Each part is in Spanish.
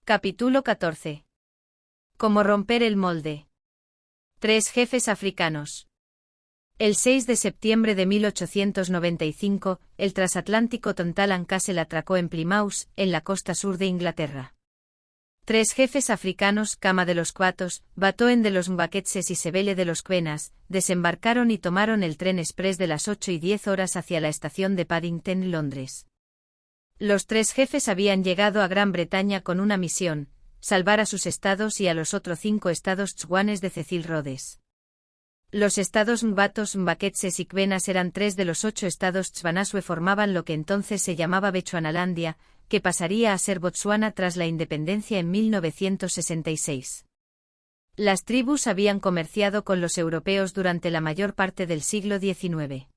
Capítulo 14. Cómo romper el molde. 3 jefes africanos. El 6 de septiembre de 1895, el transatlántico Tantallon Castle atracó en Plymouth, en la costa sur de Inglaterra. 3 jefes africanos, Cama de los Cuatos, Batoen de los Mbaketses y Sebele de los Quenas, desembarcaron y tomaron el tren express de las 8:10 hacia la estación de Paddington, Londres. Los 3 jefes habían llegado a Gran Bretaña con una misión: salvar a sus estados y a los otros 5 estados tswanes de Cecil Rhodes. Los estados Mbatos, Mbaketses y Quenas eran 3 de los 8 estados Tsvanasue, formaban lo que entonces se llamaba Bechuanalandia, que pasaría a ser Botsuana tras la independencia en 1966. Las tribus habían comerciado con los europeos durante la mayor parte del siglo XIX.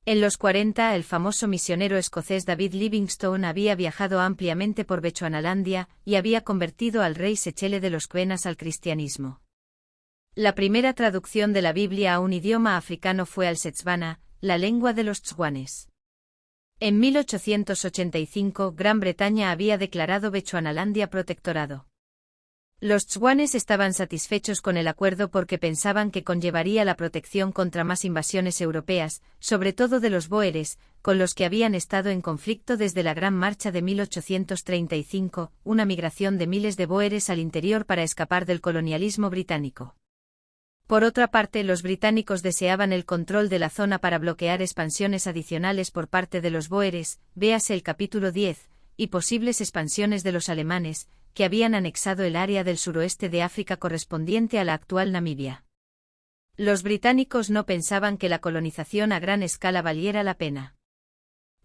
En los 40, el famoso misionero escocés David Livingstone había viajado ampliamente por Bechuanalandia y había convertido al rey Sechele de los Quenas al cristianismo. La primera traducción de la Biblia a un idioma africano fue al Setswana, la lengua de los tswanes. En 1885, Gran Bretaña había declarado Bechuanalandia protectorado. Los tswanes estaban satisfechos con el acuerdo porque pensaban que conllevaría la protección contra más invasiones europeas, sobre todo de los bóeres, con los que habían estado en conflicto desde la Gran Marcha de 1835, una migración de miles de bóeres al interior para escapar del colonialismo británico. Por otra parte, los británicos deseaban el control de la zona para bloquear expansiones adicionales por parte de los bóeres, véase el capítulo 10, y posibles expansiones de los alemanes, que habían anexado el área del suroeste de África correspondiente a la actual Namibia. Los británicos no pensaban que la colonización a gran escala valiera la pena.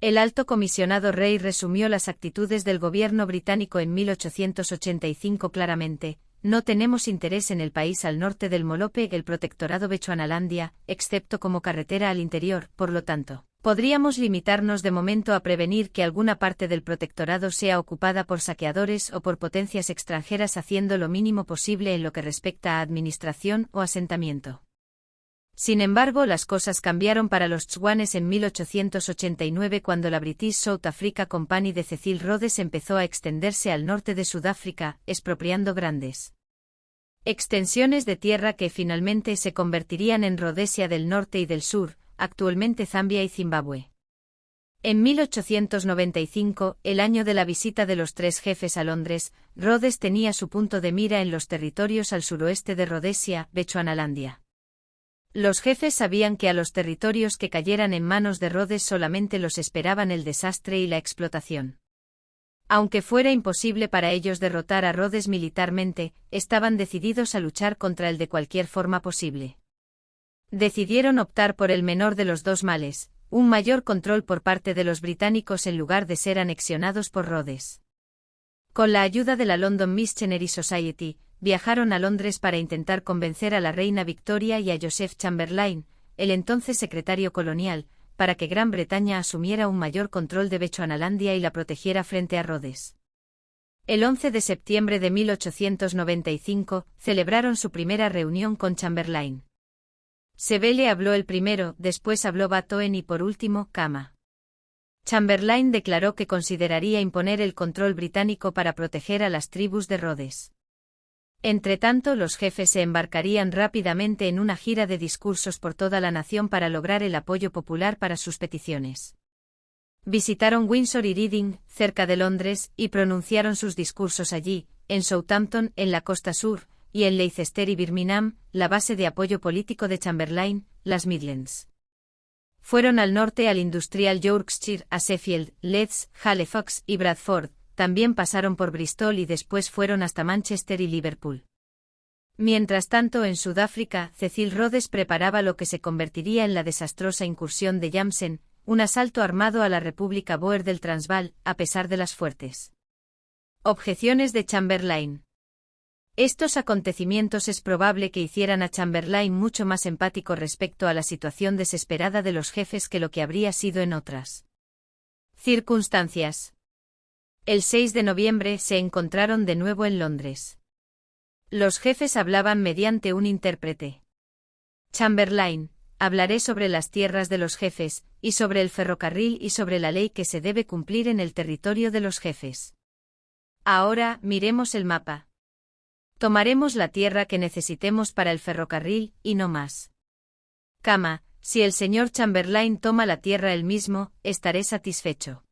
El alto comisionado Rey resumió las actitudes del gobierno británico en 1885 claramente: no tenemos interés en el país al norte del Molope, el protectorado Bechuanalandia, excepto como carretera al interior, por lo tanto, podríamos limitarnos de momento a prevenir que alguna parte del protectorado sea ocupada por saqueadores o por potencias extranjeras, haciendo lo mínimo posible en lo que respecta a administración o asentamiento. Sin embargo, las cosas cambiaron para los tswanes en 1889 cuando la British South Africa Company de Cecil Rhodes empezó a extenderse al norte de Sudáfrica, expropiando grandes extensiones de tierra que finalmente se convertirían en Rhodesia del norte y del sur, actualmente Zambia y Zimbabue. En 1895, el año de la visita de los 3 jefes a Londres, Rhodes tenía su punto de mira en los territorios al suroeste de Rhodesia, Bechuanalandia. Los jefes sabían que a los territorios que cayeran en manos de Rhodes solamente los esperaban el desastre y la explotación. Aunque fuera imposible para ellos derrotar a Rhodes militarmente, estaban decididos a luchar contra él de cualquier forma posible. Decidieron optar por el menor de los 2 males, un mayor control por parte de los británicos en lugar de ser anexionados por Rhodes. Con la ayuda de la London Missionary Society, viajaron a Londres para intentar convencer a la reina Victoria y a Joseph Chamberlain, el entonces secretario colonial, para que Gran Bretaña asumiera un mayor control de Bechuanalandia y la protegiera frente a Rhodes. El 11 de septiembre de 1895, celebraron su primera reunión con Chamberlain. Sebele habló el primero, después habló Batoen y por último, Cama. Chamberlain declaró que consideraría imponer el control británico para proteger a las tribus de Rhodes. Entretanto, los jefes se embarcarían rápidamente en una gira de discursos por toda la nación para lograr el apoyo popular para sus peticiones. Visitaron Windsor y Reading, cerca de Londres, y pronunciaron sus discursos allí, en Southampton, en la costa sur, y en Leicester y Birmingham, la base de apoyo político de Chamberlain, las Midlands. Fueron al norte al industrial Yorkshire, a Sheffield, Leeds, Halifax y Bradford. También pasaron por Bristol y después fueron hasta Manchester y Liverpool. Mientras tanto, en Sudáfrica, Cecil Rhodes preparaba lo que se convertiría en la desastrosa incursión de Jameson, un asalto armado a la República Boer del Transvaal, a pesar de las fuertes objeciones de Chamberlain. Estos acontecimientos es probable que hicieran a Chamberlain mucho más empático respecto a la situación desesperada de los jefes que lo que habría sido en otras circunstancias. El 6 de noviembre se encontraron de nuevo en Londres. Los jefes hablaban mediante un intérprete. Chamberlain: hablaré sobre las tierras de los jefes, y sobre el ferrocarril y sobre la ley que se debe cumplir en el territorio de los jefes. Ahora, miremos el mapa. Tomaremos la tierra que necesitemos para el ferrocarril, y no más. Cama, si el señor Chamberlain toma la tierra él mismo, estaré satisfecho.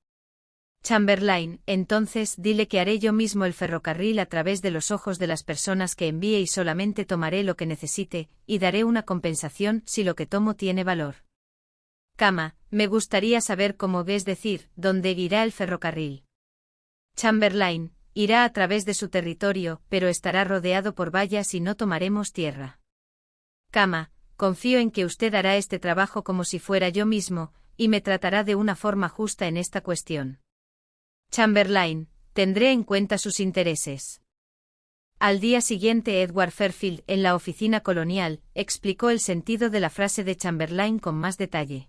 Chamberlain, entonces dile que haré yo mismo el ferrocarril a través de los ojos de las personas que envíe y solamente tomaré lo que necesite, y daré una compensación si lo que tomo tiene valor. Cama, me gustaría saber cómo ves decir, dónde irá el ferrocarril. Chamberlain, irá a través de su territorio, pero estará rodeado por vallas y no tomaremos tierra. Cama, confío en que usted hará este trabajo como si fuera yo mismo, y me tratará de una forma justa en esta cuestión. Chamberlain, tendré en cuenta sus intereses. Al día siguiente Edward Fairfield, en la oficina colonial, explicó el sentido de la frase de Chamberlain con más detalle.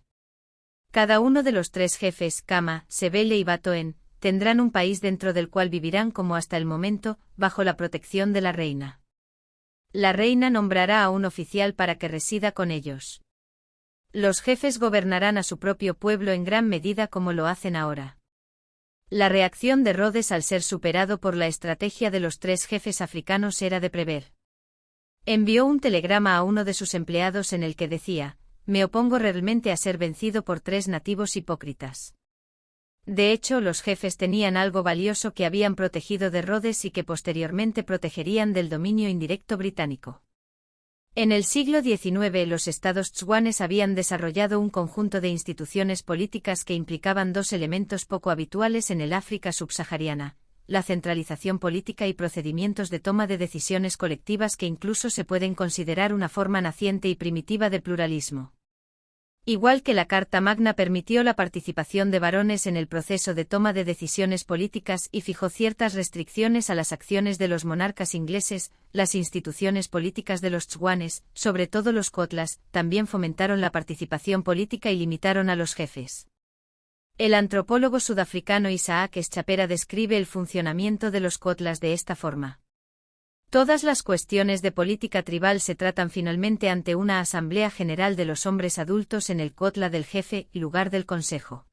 Cada uno de los 3 jefes, Cama, Sebele y Batoen, tendrán un país dentro del cual vivirán como hasta el momento, bajo la protección de la reina. La reina nombrará a un oficial para que resida con ellos. Los jefes gobernarán a su propio pueblo en gran medida como lo hacen ahora. La reacción de Rhodes al ser superado por la estrategia de los 3 jefes africanos era de prever. Envió un telegrama a uno de sus empleados en el que decía: me opongo realmente a ser vencido por 3 nativos hipócritas. De hecho, los jefes tenían algo valioso que habían protegido de Rhodes y que posteriormente protegerían del dominio indirecto británico. En el siglo XIX los estados tswanes habían desarrollado un conjunto de instituciones políticas que implicaban 2 elementos poco habituales en el África subsahariana: la centralización política y procedimientos de toma de decisiones colectivas que incluso se pueden considerar una forma naciente y primitiva de pluralismo. Igual que la Carta Magna permitió la participación de varones en el proceso de toma de decisiones políticas y fijó ciertas restricciones a las acciones de los monarcas ingleses, las instituciones políticas de los tswanes, sobre todo los kotlas, también fomentaron la participación política y limitaron a los jefes. El antropólogo sudafricano Isaac Schapera describe el funcionamiento de los kotlas de esta forma. Todas las cuestiones de política tribal se tratan finalmente ante una asamblea general de los hombres adultos en el kotla del jefe, lugar del consejo.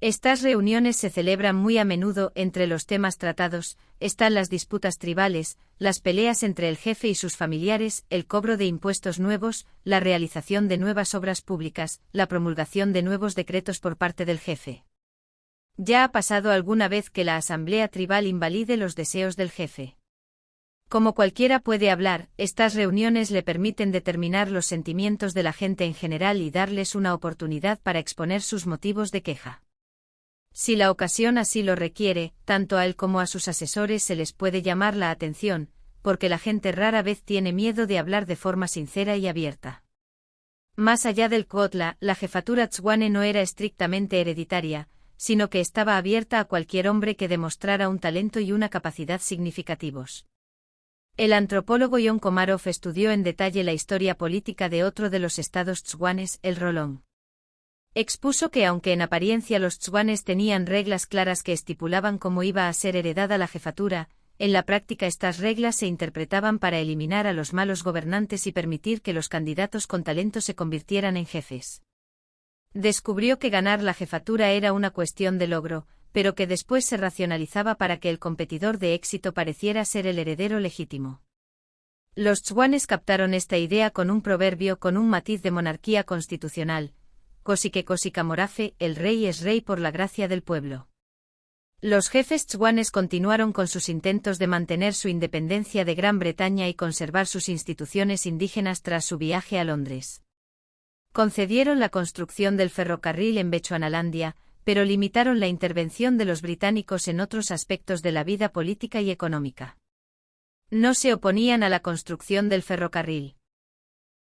Estas reuniones se celebran muy a menudo. Entre los temas tratados están las disputas tribales, las peleas entre el jefe y sus familiares, el cobro de impuestos nuevos, la realización de nuevas obras públicas, la promulgación de nuevos decretos por parte del jefe. ¿Ya ha pasado alguna vez que la asamblea tribal invalide los deseos del jefe? Como cualquiera puede hablar, estas reuniones le permiten determinar los sentimientos de la gente en general y darles una oportunidad para exponer sus motivos de queja. Si la ocasión así lo requiere, tanto a él como a sus asesores se les puede llamar la atención, porque la gente rara vez tiene miedo de hablar de forma sincera y abierta. Más allá del kotla, la jefatura tswane no era estrictamente hereditaria, sino que estaba abierta a cualquier hombre que demostrara un talento y una capacidad significativos. El antropólogo Jon Komarov estudió en detalle la historia política de otro de los estados tswanes, el Rolón. Expuso que aunque en apariencia los tswanes tenían reglas claras que estipulaban cómo iba a ser heredada la jefatura, en la práctica estas reglas se interpretaban para eliminar a los malos gobernantes y permitir que los candidatos con talento se convirtieran en jefes. Descubrió que ganar la jefatura era una cuestión de logro, pero que después se racionalizaba para que el competidor de éxito pareciera ser el heredero legítimo. Los tswanes captaron esta idea con un proverbio con un matiz de monarquía constitucional: Kosike Kosika Morafe, el rey es rey por la gracia del pueblo. Los jefes tswanes continuaron con sus intentos de mantener su independencia de Gran Bretaña y conservar sus instituciones indígenas tras su viaje a Londres. Concedieron la construcción del ferrocarril en Bechuanalandia, pero limitaron la intervención de los británicos en otros aspectos de la vida política y económica. No se oponían a la construcción del ferrocarril.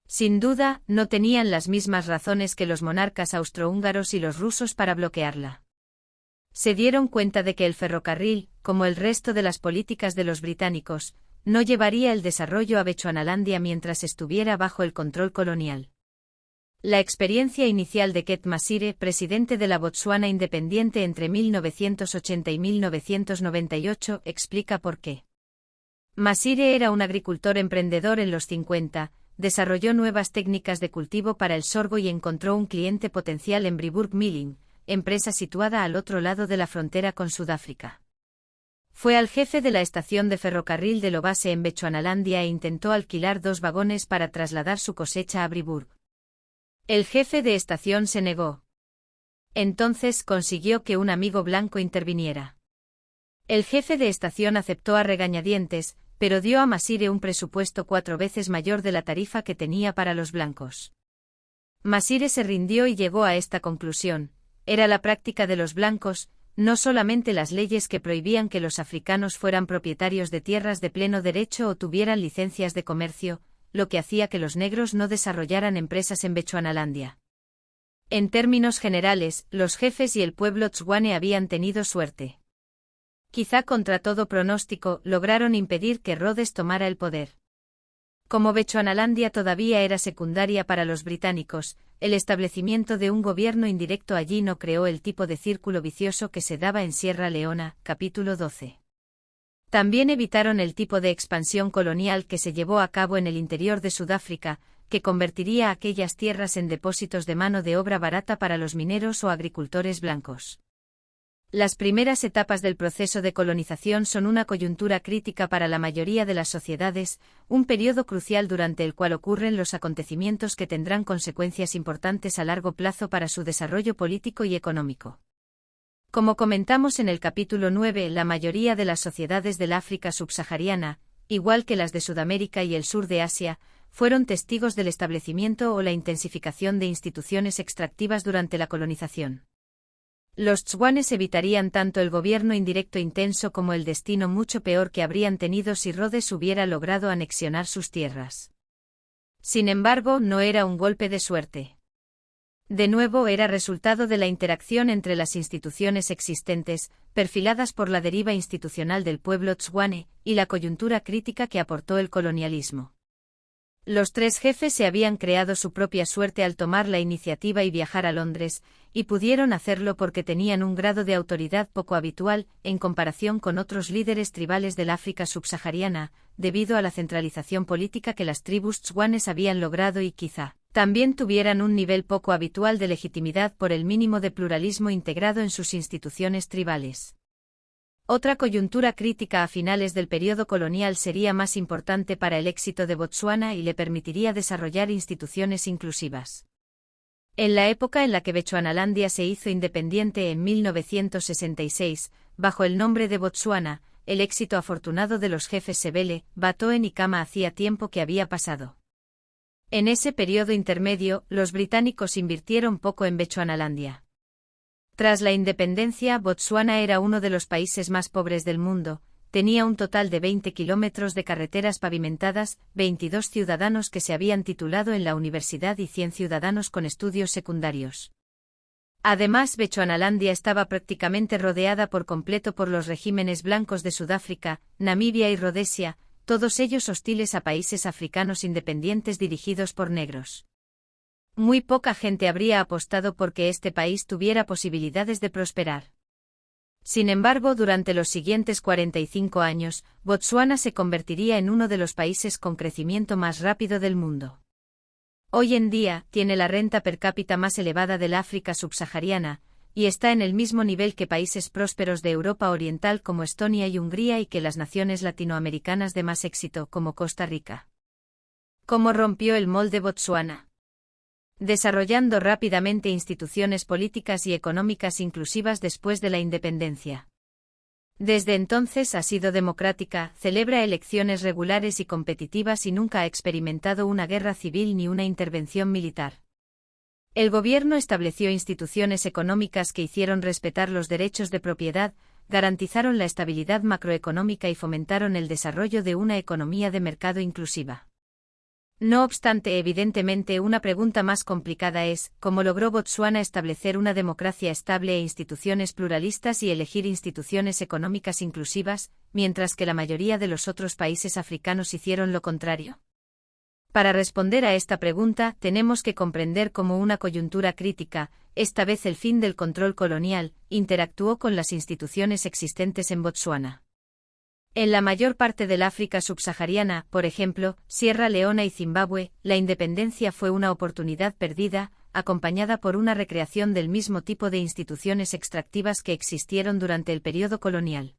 Sin duda, no tenían las mismas razones que los monarcas austrohúngaros y los rusos para bloquearla. Se dieron cuenta de que el ferrocarril, como el resto de las políticas de los británicos, no llevaría el desarrollo a Bechuanalandia mientras estuviera bajo el control colonial. La experiencia inicial de Ket Masire, presidente de la Botsuana independiente entre 1980 y 1998, explica por qué. Masire era un agricultor emprendedor en los 50, desarrolló nuevas técnicas de cultivo para el sorgo y encontró un cliente potencial en Briburg Milling, empresa situada al otro lado de la frontera con Sudáfrica. Fue al jefe de la estación de ferrocarril de Lobase en Bechuanalandia e intentó alquilar 2 vagones para trasladar su cosecha a Briburg. El jefe de estación se negó. Entonces consiguió que un amigo blanco interviniera. El jefe de estación aceptó a regañadientes, pero dio a Masire un presupuesto 4 veces mayor de la tarifa que tenía para los blancos. Masire se rindió y llegó a esta conclusión: era la práctica de los blancos, no solamente las leyes que prohibían que los africanos fueran propietarios de tierras de pleno derecho o tuvieran licencias de comercio, lo que hacía que los negros no desarrollaran empresas en Bechuanalandia. En términos generales, los jefes y el pueblo tswane habían tenido suerte. Quizá contra todo pronóstico, lograron impedir que Rhodes tomara el poder. Como Bechuanalandia todavía era secundaria para los británicos, el establecimiento de un gobierno indirecto allí no creó el tipo de círculo vicioso que se daba en Sierra Leona, capítulo 12. También evitaron el tipo de expansión colonial que se llevó a cabo en el interior de Sudáfrica, que convertiría aquellas tierras en depósitos de mano de obra barata para los mineros o agricultores blancos. Las primeras etapas del proceso de colonización son una coyuntura crítica para la mayoría de las sociedades, un periodo crucial durante el cual ocurren los acontecimientos que tendrán consecuencias importantes a largo plazo para su desarrollo político y económico. Como comentamos en el capítulo 9, la mayoría de las sociedades del África subsahariana, igual que las de Sudamérica y el sur de Asia, fueron testigos del establecimiento o la intensificación de instituciones extractivas durante la colonización. Los tswanes evitarían tanto el gobierno indirecto intenso como el destino mucho peor que habrían tenido si Rhodes hubiera logrado anexionar sus tierras. Sin embargo, no era un golpe de suerte. De nuevo era resultado de la interacción entre las instituciones existentes, perfiladas por la deriva institucional del pueblo tswane, y la coyuntura crítica que aportó el colonialismo. Los 3 jefes se habían creado su propia suerte al tomar la iniciativa y viajar a Londres, y pudieron hacerlo porque tenían un grado de autoridad poco habitual en comparación con otros líderes tribales del África subsahariana, debido a la centralización política que las tribus tswanes habían logrado y quizá también tuvieran un nivel poco habitual de legitimidad por el mínimo de pluralismo integrado en sus instituciones tribales. Otra coyuntura crítica a finales del periodo colonial sería más importante para el éxito de Botsuana y le permitiría desarrollar instituciones inclusivas. En la época en la que Bechuanalandia se hizo independiente en 1966, bajo el nombre de Botsuana, el éxito afortunado de los jefes Sebele, Batoen y Kama hacía tiempo que había pasado. En ese periodo intermedio, los británicos invirtieron poco en Bechuanalandia. Tras la independencia, Botsuana era uno de los países más pobres del mundo, tenía un total de 20 kilómetros de carreteras pavimentadas, 22 ciudadanos que se habían titulado en la universidad y 100 ciudadanos con estudios secundarios. Además, Bechuanalandia estaba prácticamente rodeada por completo por los regímenes blancos de Sudáfrica, Namibia y Rodesia, todos ellos hostiles a países africanos independientes dirigidos por negros. Muy poca gente habría apostado por que este país tuviera posibilidades de prosperar. Sin embargo, durante los siguientes 45 años, Botsuana se convertiría en uno de los países con crecimiento más rápido del mundo. Hoy en día, tiene la renta per cápita más elevada del África subsahariana, y está en el mismo nivel que países prósperos de Europa Oriental como Estonia y Hungría y que las naciones latinoamericanas de más éxito como Costa Rica. ¿Cómo rompió el molde Botsuana? Desarrollando rápidamente instituciones políticas y económicas inclusivas después de la independencia. Desde entonces ha sido democrática, celebra elecciones regulares y competitivas y nunca ha experimentado una guerra civil ni una intervención militar. El gobierno estableció instituciones económicas que hicieron respetar los derechos de propiedad, garantizaron la estabilidad macroeconómica y fomentaron el desarrollo de una economía de mercado inclusiva. No obstante, evidentemente una pregunta más complicada es, ¿cómo logró Botsuana establecer una democracia estable e instituciones pluralistas y elegir instituciones económicas inclusivas, mientras que la mayoría de los otros países africanos hicieron lo contrario? Para responder a esta pregunta, tenemos que comprender cómo una coyuntura crítica, esta vez el fin del control colonial, interactuó con las instituciones existentes en Botsuana. En la mayor parte del África subsahariana, por ejemplo, Sierra Leona y Zimbabue, la independencia fue una oportunidad perdida, acompañada por una recreación del mismo tipo de instituciones extractivas que existieron durante el periodo colonial.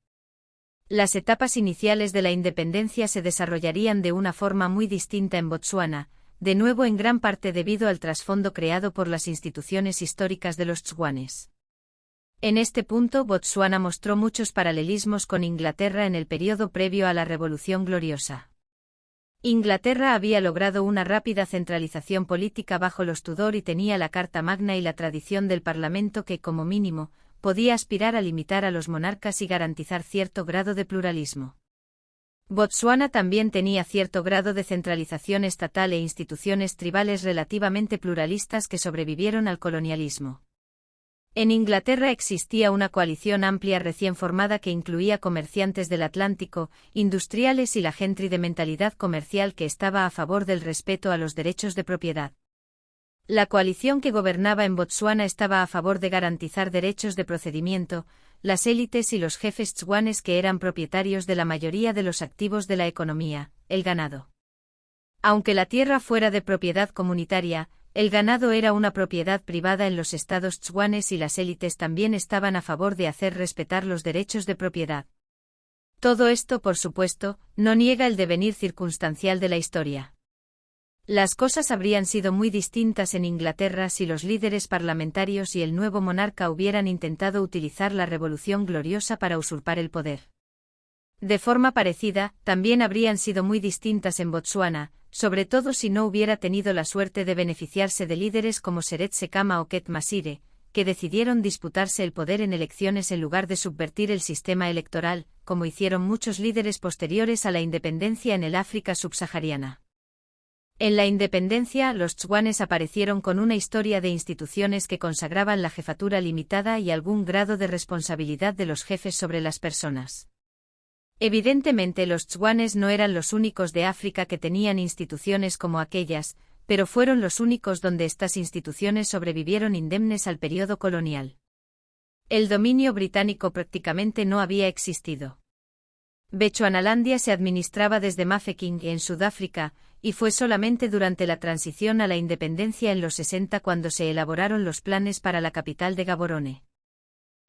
Las etapas iniciales de la independencia se desarrollarían de una forma muy distinta en Botsuana, de nuevo en gran parte debido al trasfondo creado por las instituciones históricas de los Tswanes. En este punto, Botsuana mostró muchos paralelismos con Inglaterra en el periodo previo a la Revolución Gloriosa. Inglaterra había logrado una rápida centralización política bajo los Tudor y tenía la Carta Magna y la tradición del Parlamento que, como mínimo, podía aspirar a limitar a los monarcas y garantizar cierto grado de pluralismo. Botsuana también tenía cierto grado de centralización estatal e instituciones tribales relativamente pluralistas que sobrevivieron al colonialismo. En Inglaterra existía una coalición amplia recién formada que incluía comerciantes del Atlántico, industriales y la gentry de mentalidad comercial que estaba a favor del respeto a los derechos de propiedad. La coalición que gobernaba en Botsuana estaba a favor de garantizar derechos de procedimiento, las élites y los jefes tswanes que eran propietarios de la mayoría de los activos de la economía, el ganado. Aunque la tierra fuera de propiedad comunitaria, el ganado era una propiedad privada en los estados tswanes y las élites también estaban a favor de hacer respetar los derechos de propiedad. Todo esto, por supuesto, no niega el devenir circunstancial de la historia. Las cosas habrían sido muy distintas en Inglaterra si los líderes parlamentarios y el nuevo monarca hubieran intentado utilizar la Revolución Gloriosa para usurpar el poder. De forma parecida, también habrían sido muy distintas en Botsuana, sobre todo si no hubiera tenido la suerte de beneficiarse de líderes como Seretse Khama o Ket Masire, que decidieron disputarse el poder en elecciones en lugar de subvertir el sistema electoral, como hicieron muchos líderes posteriores a la independencia en el África subsahariana. En la independencia, los tswanes aparecieron con una historia de instituciones que consagraban la jefatura limitada y algún grado de responsabilidad de los jefes sobre las personas. Evidentemente los tswanes no eran los únicos de África que tenían instituciones como aquellas, pero fueron los únicos donde estas instituciones sobrevivieron indemnes al periodo colonial. El dominio británico prácticamente no había existido. Bechuanalandia se administraba desde Mafeking en Sudáfrica, y fue solamente durante la transición a la independencia en los 60 cuando se elaboraron los planes para la capital de Gaborone.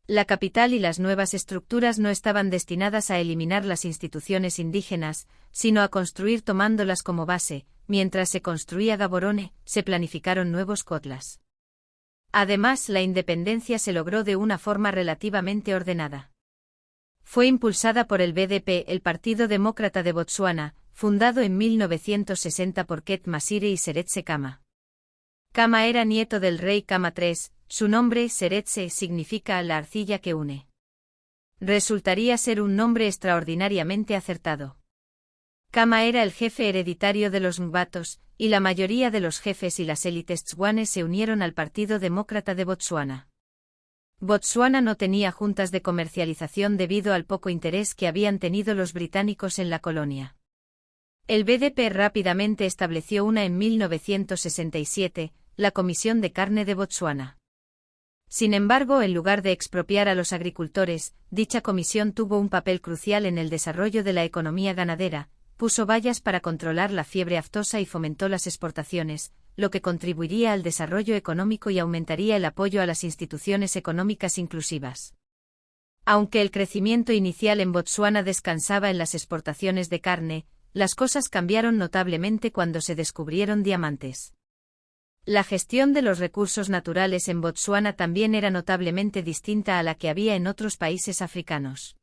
La capital y las nuevas estructuras no estaban destinadas a eliminar las instituciones indígenas, sino a construir tomándolas como base. Mientras se construía Gaborone, se planificaron nuevos kotlas. Además, la independencia se logró de una forma relativamente ordenada. Fue impulsada por el BDP, el Partido Demócrata de Botsuana, fundado en 1960 por Ket Masire y Seretse Khama. Khama era nieto del rey Khama III, su nombre, Seretse, significa la arcilla que une. Resultaría ser un nombre extraordinariamente acertado. Khama era el jefe hereditario de los Mbatos, y la mayoría de los jefes y las élites tswanes se unieron al Partido Demócrata de Botsuana. Botsuana no tenía juntas de comercialización debido al poco interés que habían tenido los británicos en la colonia. El BDP rápidamente estableció una en 1967, la Comisión de Carne de Botsuana. Sin embargo, en lugar de expropiar a los agricultores, dicha comisión tuvo un papel crucial en el desarrollo de la economía ganadera, puso vallas para controlar la fiebre aftosa y fomentó las exportaciones, lo que contribuiría al desarrollo económico y aumentaría el apoyo a las instituciones económicas inclusivas. Aunque el crecimiento inicial en Botsuana descansaba en las exportaciones de carne, las cosas cambiaron notablemente cuando se descubrieron diamantes. La gestión de los recursos naturales en Botsuana también era notablemente distinta a la que había en otros países africanos.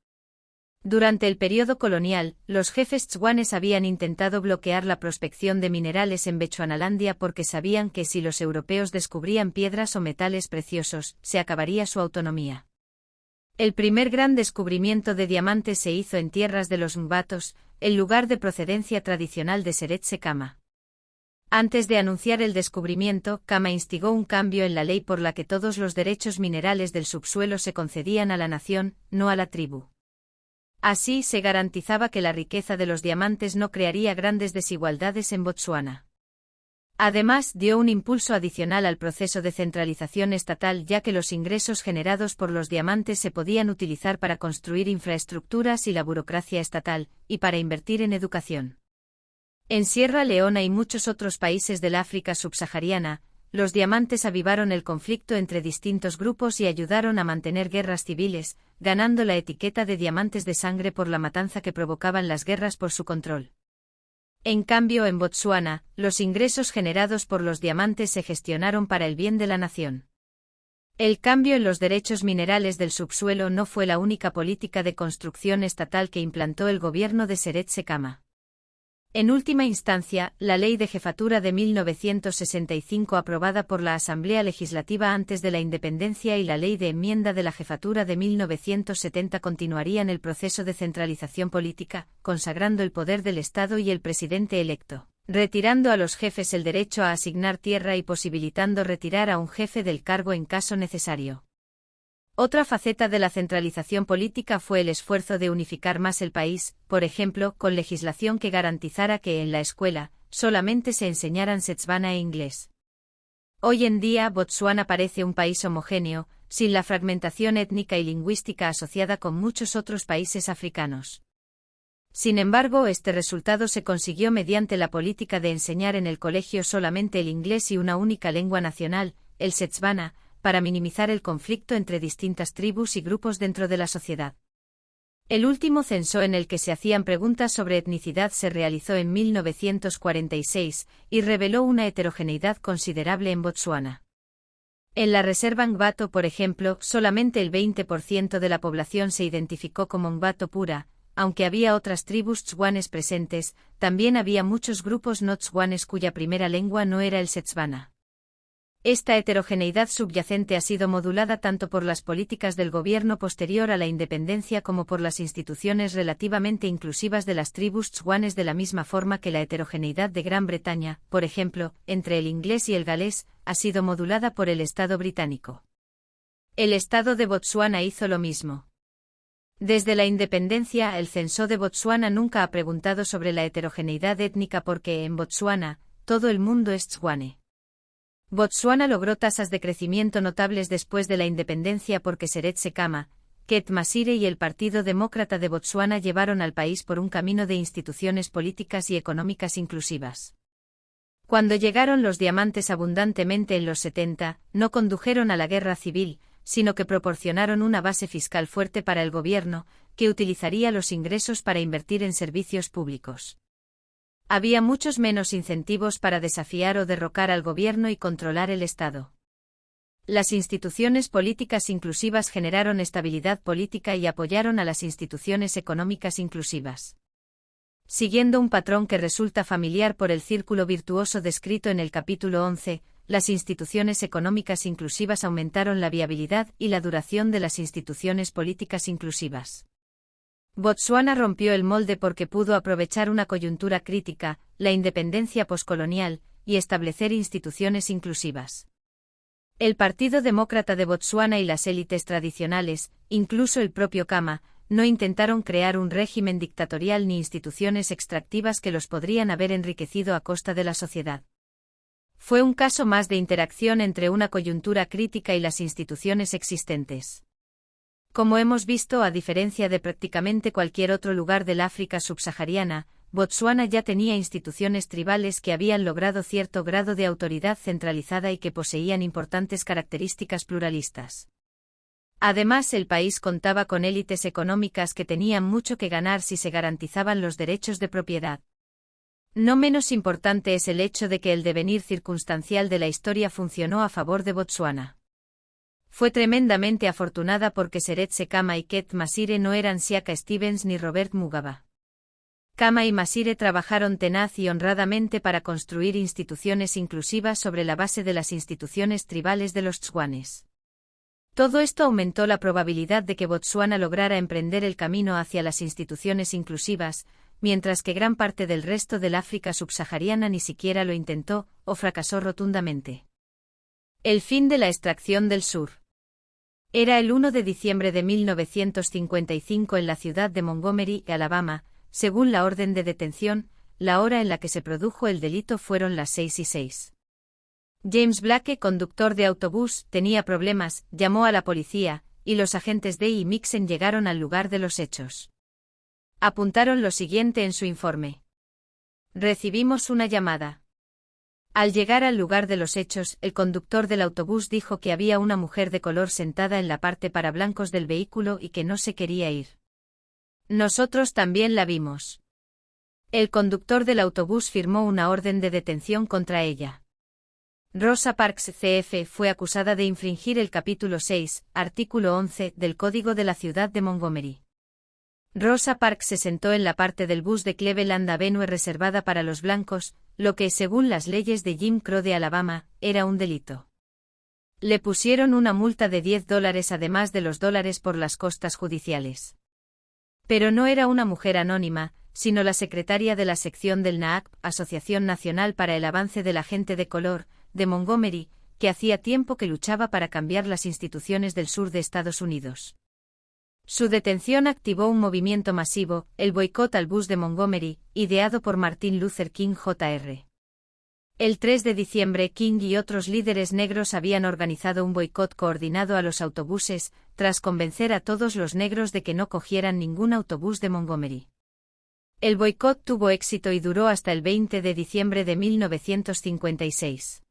Durante el periodo colonial, los jefes tswanes habían intentado bloquear la prospección de minerales en Bechuanalandia porque sabían que si los europeos descubrían piedras o metales preciosos, se acabaría su autonomía. El primer gran descubrimiento de diamantes se hizo en tierras de los Mbatos, el lugar de procedencia tradicional de Seretse Khama. Antes de anunciar el descubrimiento, Khama instigó un cambio en la ley por la que todos los derechos minerales del subsuelo se concedían a la nación, no a la tribu. Así se garantizaba que la riqueza de los diamantes no crearía grandes desigualdades en Botsuana. Además, dio un impulso adicional al proceso de centralización estatal ya que los ingresos generados por los diamantes se podían utilizar para construir infraestructuras y la burocracia estatal, y para invertir en educación. En Sierra Leona y muchos otros países del África subsahariana, los diamantes avivaron el conflicto entre distintos grupos y ayudaron a mantener guerras civiles, ganando la etiqueta de diamantes de sangre por la matanza que provocaban las guerras por su control. En cambio, en Botsuana, los ingresos generados por los diamantes se gestionaron para el bien de la nación. El cambio en los derechos minerales del subsuelo no fue la única política de construcción estatal que implantó el gobierno de Seretse Khama. En última instancia, la Ley de Jefatura de 1965 aprobada por la Asamblea Legislativa antes de la independencia y la Ley de Enmienda de la Jefatura de 1970 continuarían el proceso de centralización política, consagrando el poder del Estado y el presidente electo, retirando a los jefes el derecho a asignar tierra y posibilitando retirar a un jefe del cargo en caso necesario. Otra faceta de la centralización política fue el esfuerzo de unificar más el país, por ejemplo, con legislación que garantizara que en la escuela solamente se enseñaran Setswana e inglés. Hoy en día Botsuana parece un país homogéneo, sin la fragmentación étnica y lingüística asociada con muchos otros países africanos. Sin embargo, este resultado se consiguió mediante la política de enseñar en el colegio solamente el inglés y una única lengua nacional, el Setswana, para minimizar el conflicto entre distintas tribus y grupos dentro de la sociedad. El último censo en el que se hacían preguntas sobre etnicidad se realizó en 1946 y reveló una heterogeneidad considerable en Botsuana. En la reserva Ngbato, por ejemplo, solamente el 20% de la población se identificó como Ngbato pura, aunque había otras tribus tswanes presentes, también había muchos grupos no tswanes cuya primera lengua no era el Setswana. Esta heterogeneidad subyacente ha sido modulada tanto por las políticas del gobierno posterior a la independencia como por las instituciones relativamente inclusivas de las tribus tswanes, de la misma forma que la heterogeneidad de Gran Bretaña, por ejemplo, entre el inglés y el galés, ha sido modulada por el Estado británico. El Estado de Botsuana hizo lo mismo. Desde la independencia, el censo de Botsuana nunca ha preguntado sobre la heterogeneidad étnica porque en Botsuana, todo el mundo es tswane. Botsuana logró tasas de crecimiento notables después de la independencia porque Seretse Khama, Ket Masire y el Partido Demócrata de Botsuana llevaron al país por un camino de instituciones políticas y económicas inclusivas. Cuando llegaron los diamantes abundantemente en los 70, no condujeron a la guerra civil, sino que proporcionaron una base fiscal fuerte para el gobierno, que utilizaría los ingresos para invertir en servicios públicos. Había muchos menos incentivos para desafiar o derrocar al gobierno y controlar el Estado. Las instituciones políticas inclusivas generaron estabilidad política y apoyaron a las instituciones económicas inclusivas. Siguiendo un patrón que resulta familiar por el círculo virtuoso descrito en el capítulo 11, las instituciones económicas inclusivas aumentaron la viabilidad y la duración de las instituciones políticas inclusivas. Botsuana rompió el molde porque pudo aprovechar una coyuntura crítica, la independencia poscolonial, y establecer instituciones inclusivas. El Partido Demócrata de Botsuana y las élites tradicionales, incluso el propio Khama, no intentaron crear un régimen dictatorial ni instituciones extractivas que los podrían haber enriquecido a costa de la sociedad. Fue un caso más de interacción entre una coyuntura crítica y las instituciones existentes. Como hemos visto, a diferencia de prácticamente cualquier otro lugar del África subsahariana, Botsuana ya tenía instituciones tribales que habían logrado cierto grado de autoridad centralizada y que poseían importantes características pluralistas. Además, el país contaba con élites económicas que tenían mucho que ganar si se garantizaban los derechos de propiedad. No menos importante es el hecho de que el devenir circunstancial de la historia funcionó a favor de Botsuana. Fue tremendamente afortunada porque Seretse Khama y Ket Masire no eran Siaka Stevens ni Robert Mugabe. Khama y Masire trabajaron tenaz y honradamente para construir instituciones inclusivas sobre la base de las instituciones tribales de los tswanes. Todo esto aumentó la probabilidad de que Botsuana lograra emprender el camino hacia las instituciones inclusivas, mientras que gran parte del resto del África subsahariana ni siquiera lo intentó, o fracasó rotundamente. El fin de la extracción del sur. Era el 1 de diciembre de 1955 en la ciudad de Montgomery, Alabama. Según la orden de detención, la hora en la que se produjo el delito fueron las 6:06. James Blake, conductor de autobús, tenía problemas, llamó a la policía, y los agentes Day y Mixon llegaron al lugar de los hechos. Apuntaron lo siguiente en su informe. Recibimos una llamada. Al llegar al lugar de los hechos, el conductor del autobús dijo que había una mujer de color sentada en la parte para blancos del vehículo y que no se quería ir. Nosotros también la vimos. El conductor del autobús firmó una orden de detención contra ella. Rosa Parks CF fue acusada de infringir el capítulo 6, artículo 11, del Código de la Ciudad de Montgomery. Rosa Parks se sentó en la parte del bus de Cleveland Avenue reservada para los blancos, lo que, según las leyes de Jim Crow de Alabama, era un delito. Le pusieron una multa de $10 además de los dólares por las costas judiciales. Pero no era una mujer anónima, sino la secretaria de la sección del NAACP, Asociación Nacional para el Avance de la Gente de Color, de Montgomery, que hacía tiempo que luchaba para cambiar las instituciones del sur de Estados Unidos. Su detención activó un movimiento masivo, el boicot al bus de Montgomery, ideado por Martin Luther King Jr. El 3 de diciembre King y otros líderes negros habían organizado un boicot coordinado a los autobuses, tras convencer a todos los negros de que no cogieran ningún autobús de Montgomery. El boicot tuvo éxito y duró hasta el 20 de diciembre de 1956.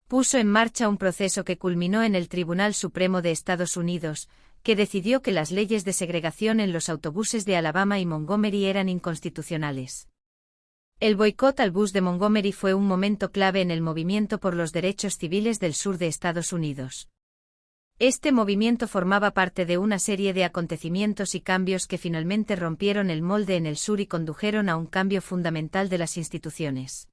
Puso en marcha un proceso que culminó en el Tribunal Supremo de Estados Unidos, que decidió que las leyes de segregación en los autobuses de Alabama y Montgomery eran inconstitucionales. El boicot al bus de Montgomery fue un momento clave en el movimiento por los derechos civiles del sur de Estados Unidos. Este movimiento formaba parte de una serie de acontecimientos y cambios que finalmente rompieron el molde en el sur y condujeron a un cambio fundamental de las instituciones.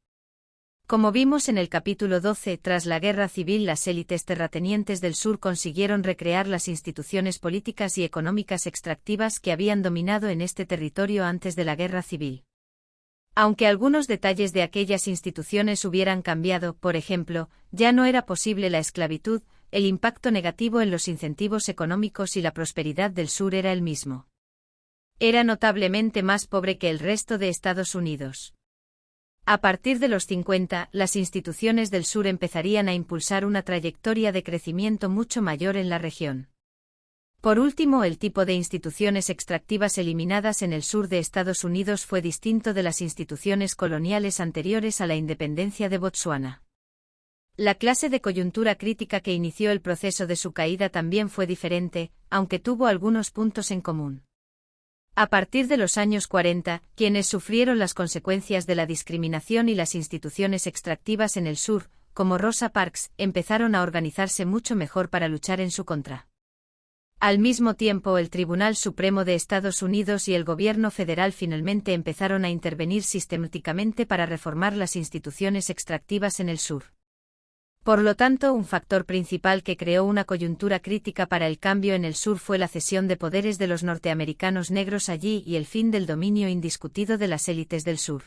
Como vimos en el capítulo 12, tras la guerra civil las élites terratenientes del sur consiguieron recrear las instituciones políticas y económicas extractivas que habían dominado en este territorio antes de la guerra civil. Aunque algunos detalles de aquellas instituciones hubieran cambiado, por ejemplo, ya no era posible la esclavitud, el impacto negativo en los incentivos económicos y la prosperidad del sur era el mismo. Era notablemente más pobre que el resto de Estados Unidos. A partir de los 50, las instituciones del sur empezarían a impulsar una trayectoria de crecimiento mucho mayor en la región. Por último, el tipo de instituciones extractivas eliminadas en el sur de Estados Unidos fue distinto de las instituciones coloniales anteriores a la independencia de Botsuana. La clase de coyuntura crítica que inició el proceso de su caída también fue diferente, aunque tuvo algunos puntos en común. A partir de los años 40, quienes sufrieron las consecuencias de la discriminación y las instituciones extractivas en el sur, como Rosa Parks, empezaron a organizarse mucho mejor para luchar en su contra. Al mismo tiempo, el Tribunal Supremo de Estados Unidos y el gobierno federal finalmente empezaron a intervenir sistemáticamente para reformar las instituciones extractivas en el sur. Por lo tanto, un factor principal que creó una coyuntura crítica para el cambio en el sur fue la cesión de poderes de los norteamericanos negros allí y el fin del dominio indiscutido de las élites del sur.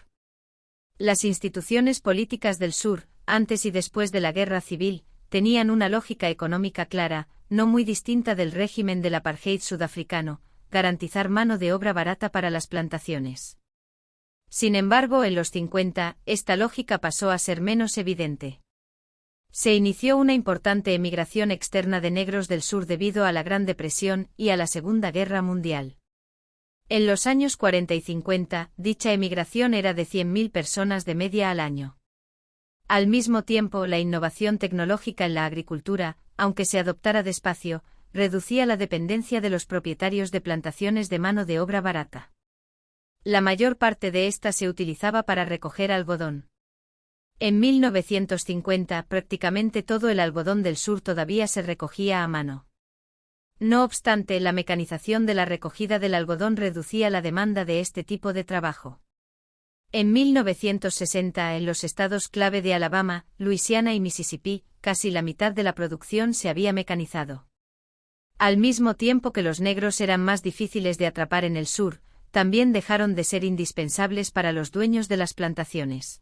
Las instituciones políticas del sur, antes y después de la guerra civil, tenían una lógica económica clara, no muy distinta del régimen del apartheid sudafricano, garantizar mano de obra barata para las plantaciones. Sin embargo, en los 50, esta lógica pasó a ser menos evidente. Se inició una importante emigración externa de negros del sur debido a la Gran Depresión y a la Segunda Guerra Mundial. En los años 40 y 50, dicha emigración era de 100.000 personas de media al año. Al mismo tiempo, la innovación tecnológica en la agricultura, aunque se adoptara despacio, reducía la dependencia de los propietarios de plantaciones de mano de obra barata. La mayor parte de esta se utilizaba para recoger algodón. En 1950, prácticamente todo el algodón del sur todavía se recogía a mano. No obstante, la mecanización de la recogida del algodón reducía la demanda de este tipo de trabajo. En 1960, en los estados clave de Alabama, Luisiana y Mississippi, casi la mitad de la producción se había mecanizado. Al mismo tiempo que los negros eran más difíciles de atrapar en el sur, también dejaron de ser indispensables para los dueños de las plantaciones.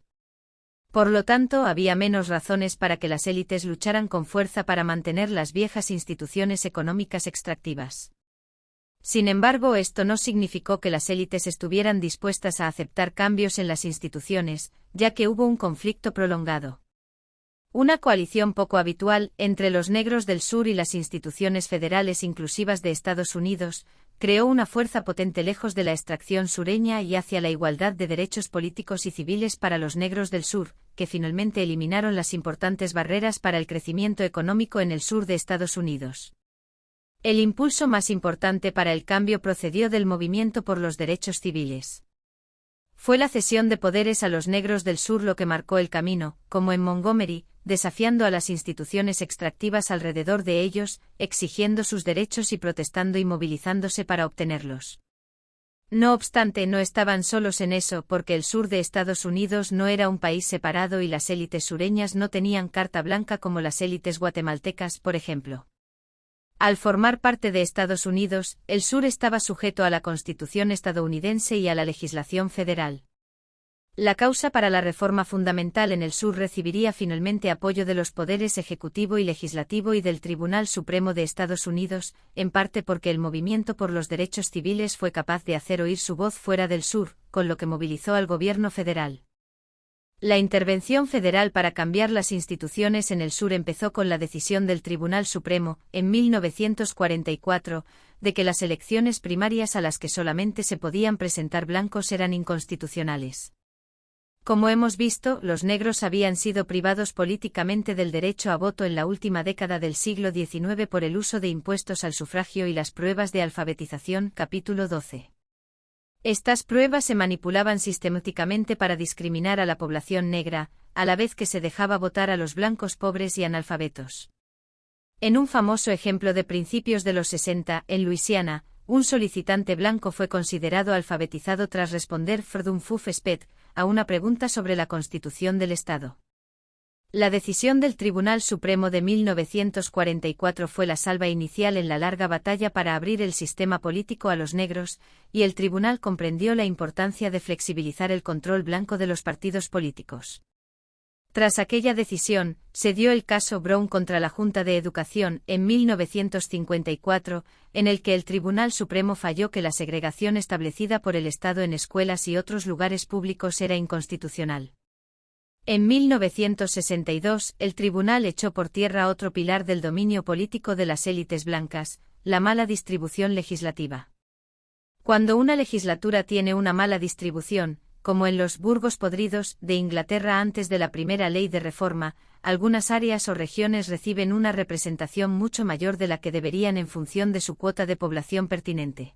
Por lo tanto, había menos razones para que las élites lucharan con fuerza para mantener las viejas instituciones económicas extractivas. Sin embargo, esto no significó que las élites estuvieran dispuestas a aceptar cambios en las instituciones, ya que hubo un conflicto prolongado. Una coalición poco habitual entre los negros del sur y las instituciones federales inclusivas de Estados Unidos, creó una fuerza potente lejos de la extracción sureña y hacia la igualdad de derechos políticos y civiles para los negros del sur, que finalmente eliminaron las importantes barreras para el crecimiento económico en el sur de Estados Unidos. El impulso más importante para el cambio procedió del movimiento por los derechos civiles. Fue la cesión de poderes a los negros del sur lo que marcó el camino, como en Montgomery, desafiando a las instituciones extractivas alrededor de ellos, exigiendo sus derechos y protestando y movilizándose para obtenerlos. No obstante, no estaban solos en eso porque el sur de Estados Unidos no era un país separado y las élites sureñas no tenían carta blanca como las élites guatemaltecas, por ejemplo. Al formar parte de Estados Unidos, el sur estaba sujeto a la Constitución estadounidense y a la legislación federal. La causa para la reforma fundamental en el sur recibiría finalmente apoyo de los poderes ejecutivo y legislativo y del Tribunal Supremo de Estados Unidos, en parte porque el movimiento por los derechos civiles fue capaz de hacer oír su voz fuera del sur, con lo que movilizó al gobierno federal. La intervención federal para cambiar las instituciones en el sur empezó con la decisión del Tribunal Supremo, en 1944, de que las elecciones primarias a las que solamente se podían presentar blancos eran inconstitucionales. Como hemos visto, los negros habían sido privados políticamente del derecho a voto en la última década del siglo XIX por el uso de impuestos al sufragio y las pruebas de alfabetización, capítulo 12. Estas pruebas se manipulaban sistemáticamente para discriminar a la población negra, a la vez que se dejaba votar a los blancos pobres y analfabetos. En un famoso ejemplo de principios de los 60, en Luisiana, un solicitante blanco fue considerado alfabetizado tras responder "Verdun fuf spät" a una pregunta sobre la constitución del Estado. La decisión del Tribunal Supremo de 1944 fue la salva inicial en la larga batalla para abrir el sistema político a los negros, y el tribunal comprendió la importancia de flexibilizar el control blanco de los partidos políticos. Tras aquella decisión, se dio el caso Brown contra la Junta de Educación, en 1954, en el que el Tribunal Supremo falló que la segregación establecida por el Estado en escuelas y otros lugares públicos era inconstitucional. En 1962, el tribunal echó por tierra otro pilar del dominio político de las élites blancas, la mala distribución legislativa. Cuando una legislatura tiene una mala distribución, como en los Burgos Podridos de Inglaterra antes de la primera ley de reforma, algunas áreas o regiones reciben una representación mucho mayor de la que deberían en función de su cuota de población pertinente.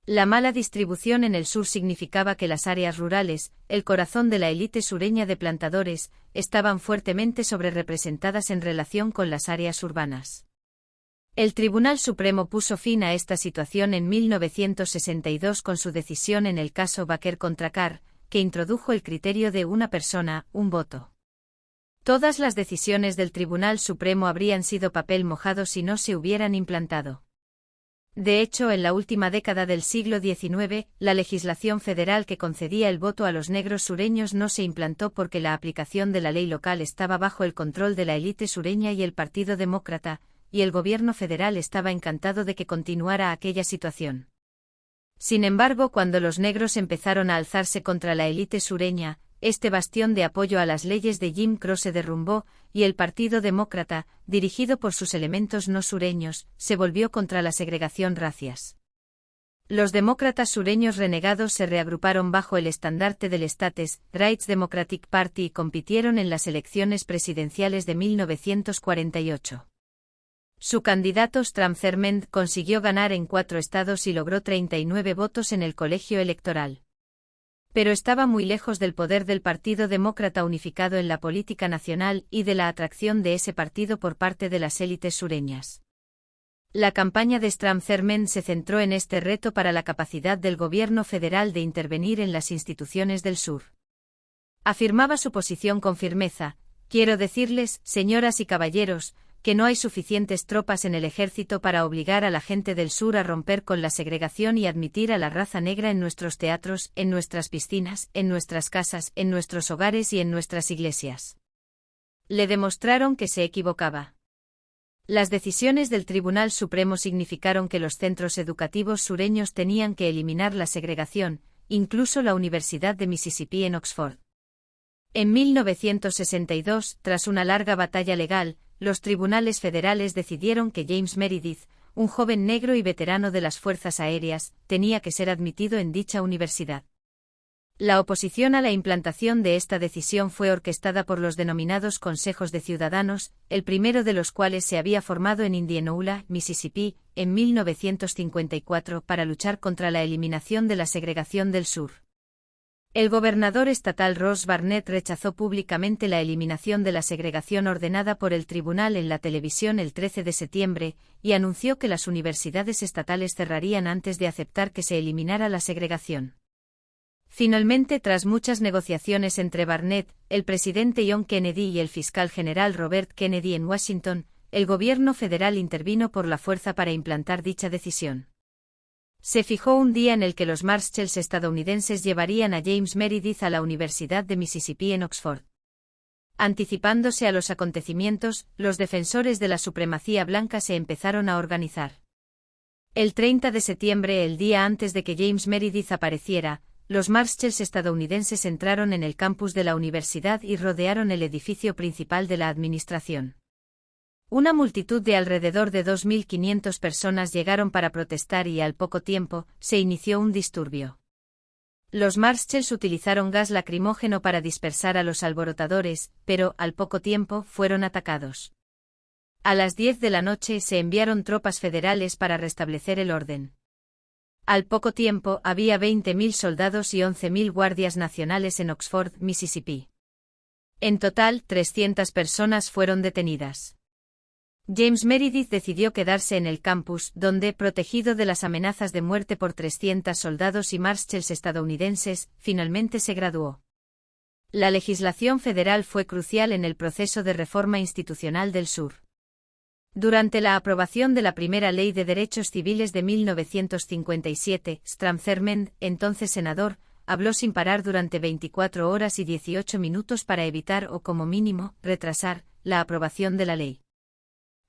La mala distribución en el sur significaba que las áreas rurales, el corazón de la élite sureña de plantadores, estaban fuertemente sobrerepresentadas en relación con las áreas urbanas. El Tribunal Supremo puso fin a esta situación en 1962 con su decisión en el caso Baker contra Carr, que introdujo el criterio de una persona, un voto. Todas las decisiones del Tribunal Supremo habrían sido papel mojado si no se hubieran implantado. De hecho, en la última década del siglo XIX, la legislación federal que concedía el voto a los negros sureños no se implantó porque la aplicación de la ley local estaba bajo el control de la élite sureña y el Partido Demócrata, y el gobierno federal estaba encantado de que continuara aquella situación. Sin embargo, cuando los negros empezaron a alzarse contra la élite sureña, este bastión de apoyo a las leyes de Jim Crow se derrumbó, y el Partido Demócrata, dirigido por sus elementos no sureños, se volvió contra la segregación racias. Los demócratas sureños renegados se reagruparon bajo el estandarte del States Rights Democratic Party y compitieron en las elecciones presidenciales de 1948. Su candidato Strom Thurmond consiguió ganar en 4 estados y logró 39 votos en el colegio electoral. Pero estaba muy lejos del poder del Partido Demócrata unificado en la política nacional y de la atracción de ese partido por parte de las élites sureñas. La campaña de Strom Thurmond se centró en este reto para la capacidad del gobierno federal de intervenir en las instituciones del sur. Afirmaba su posición con firmeza: "Quiero decirles, señoras y caballeros, que no hay suficientes tropas en el ejército para obligar a la gente del sur a romper con la segregación y admitir a la raza negra en nuestros teatros, en nuestras piscinas, en nuestras casas, en nuestros hogares y en nuestras iglesias". Le demostraron que se equivocaba. Las decisiones del Tribunal Supremo significaron que los centros educativos sureños tenían que eliminar la segregación, incluso la Universidad de Mississippi en Oxford. En 1962, tras una larga batalla legal, los tribunales federales decidieron que James Meredith, un joven negro y veterano de las Fuerzas Aéreas, tenía que ser admitido en dicha universidad. La oposición a la implantación de esta decisión fue orquestada por los denominados Consejos de Ciudadanos, el primero de los cuales se había formado en Indianola, Mississippi, en 1954 para luchar contra la eliminación de la segregación del sur. El gobernador estatal Ross Barnett rechazó públicamente la eliminación de la segregación ordenada por el tribunal en la televisión el 13 de septiembre, y anunció que las universidades estatales cerrarían antes de aceptar que se eliminara la segregación. Finalmente, tras muchas negociaciones entre Barnett, el presidente John Kennedy y el fiscal general Robert Kennedy en Washington, el gobierno federal intervino por la fuerza para implantar dicha decisión. Se fijó un día en el que los Marshalls estadounidenses llevarían a James Meredith a la Universidad de Mississippi en Oxford. Anticipándose a los acontecimientos, los defensores de la supremacía blanca se empezaron a organizar. El 30 de septiembre, el día antes de que James Meredith apareciera, los Marshalls estadounidenses entraron en el campus de la universidad y rodearon el edificio principal de la administración. Una multitud de alrededor de 2.500 personas llegaron para protestar y al poco tiempo, se inició un disturbio. Los Marshalls utilizaron gas lacrimógeno para dispersar a los alborotadores, pero, al poco tiempo, fueron atacados. A las 10 de la noche se enviaron tropas federales para restablecer el orden. Al poco tiempo, había 20.000 soldados y 11.000 guardias nacionales en Oxford, Mississippi. En total, 300 personas fueron detenidas. James Meredith decidió quedarse en el campus, donde, protegido de las amenazas de muerte por 300 soldados y Marshalls estadounidenses, finalmente se graduó. La legislación federal fue crucial en el proceso de reforma institucional del sur. Durante la aprobación de la primera Ley de Derechos Civiles de 1957, Strom Thurmond, entonces senador, habló sin parar durante 24 horas y 18 minutos para evitar o, como mínimo, retrasar la aprobación de la ley.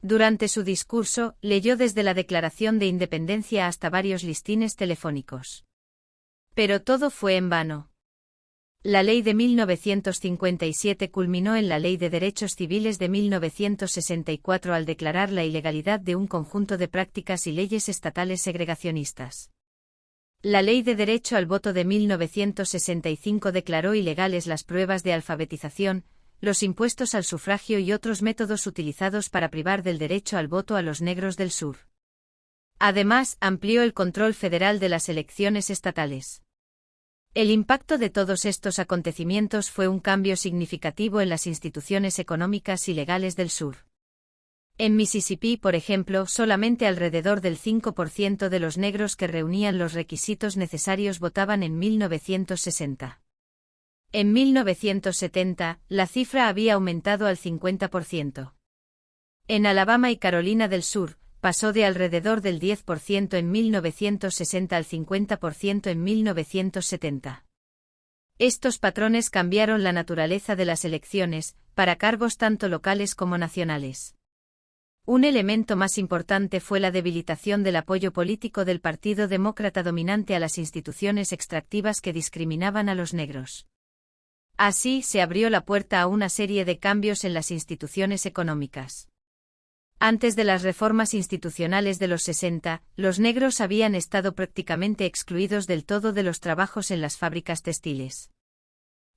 Durante su discurso, leyó desde la Declaración de Independencia hasta varios listines telefónicos. Pero todo fue en vano. La ley de 1957 culminó en la Ley de Derechos Civiles de 1964 al declarar la ilegalidad de un conjunto de prácticas y leyes estatales segregacionistas. La Ley de Derecho al Voto de 1965 declaró ilegales las pruebas de alfabetización, los impuestos al sufragio y otros métodos utilizados para privar del derecho al voto a los negros del sur. Además, amplió el control federal de las elecciones estatales. El impacto de todos estos acontecimientos fue un cambio significativo en las instituciones económicas y legales del sur. En Mississippi, por ejemplo, solamente alrededor del 5% de los negros que reunían los requisitos necesarios votaban en 1960. En 1970, la cifra había aumentado al 50%. En Alabama y Carolina del Sur, pasó de alrededor del 10% en 1960 al 50% en 1970. Estos patrones cambiaron la naturaleza de las elecciones, para cargos tanto locales como nacionales. Un elemento más importante fue la debilitación del apoyo político del Partido Demócrata dominante a las instituciones extractivas que discriminaban a los negros. Así, se abrió la puerta a una serie de cambios en las instituciones económicas. Antes de las reformas institucionales de los 60, los negros habían estado prácticamente excluidos del todo de los trabajos en las fábricas textiles.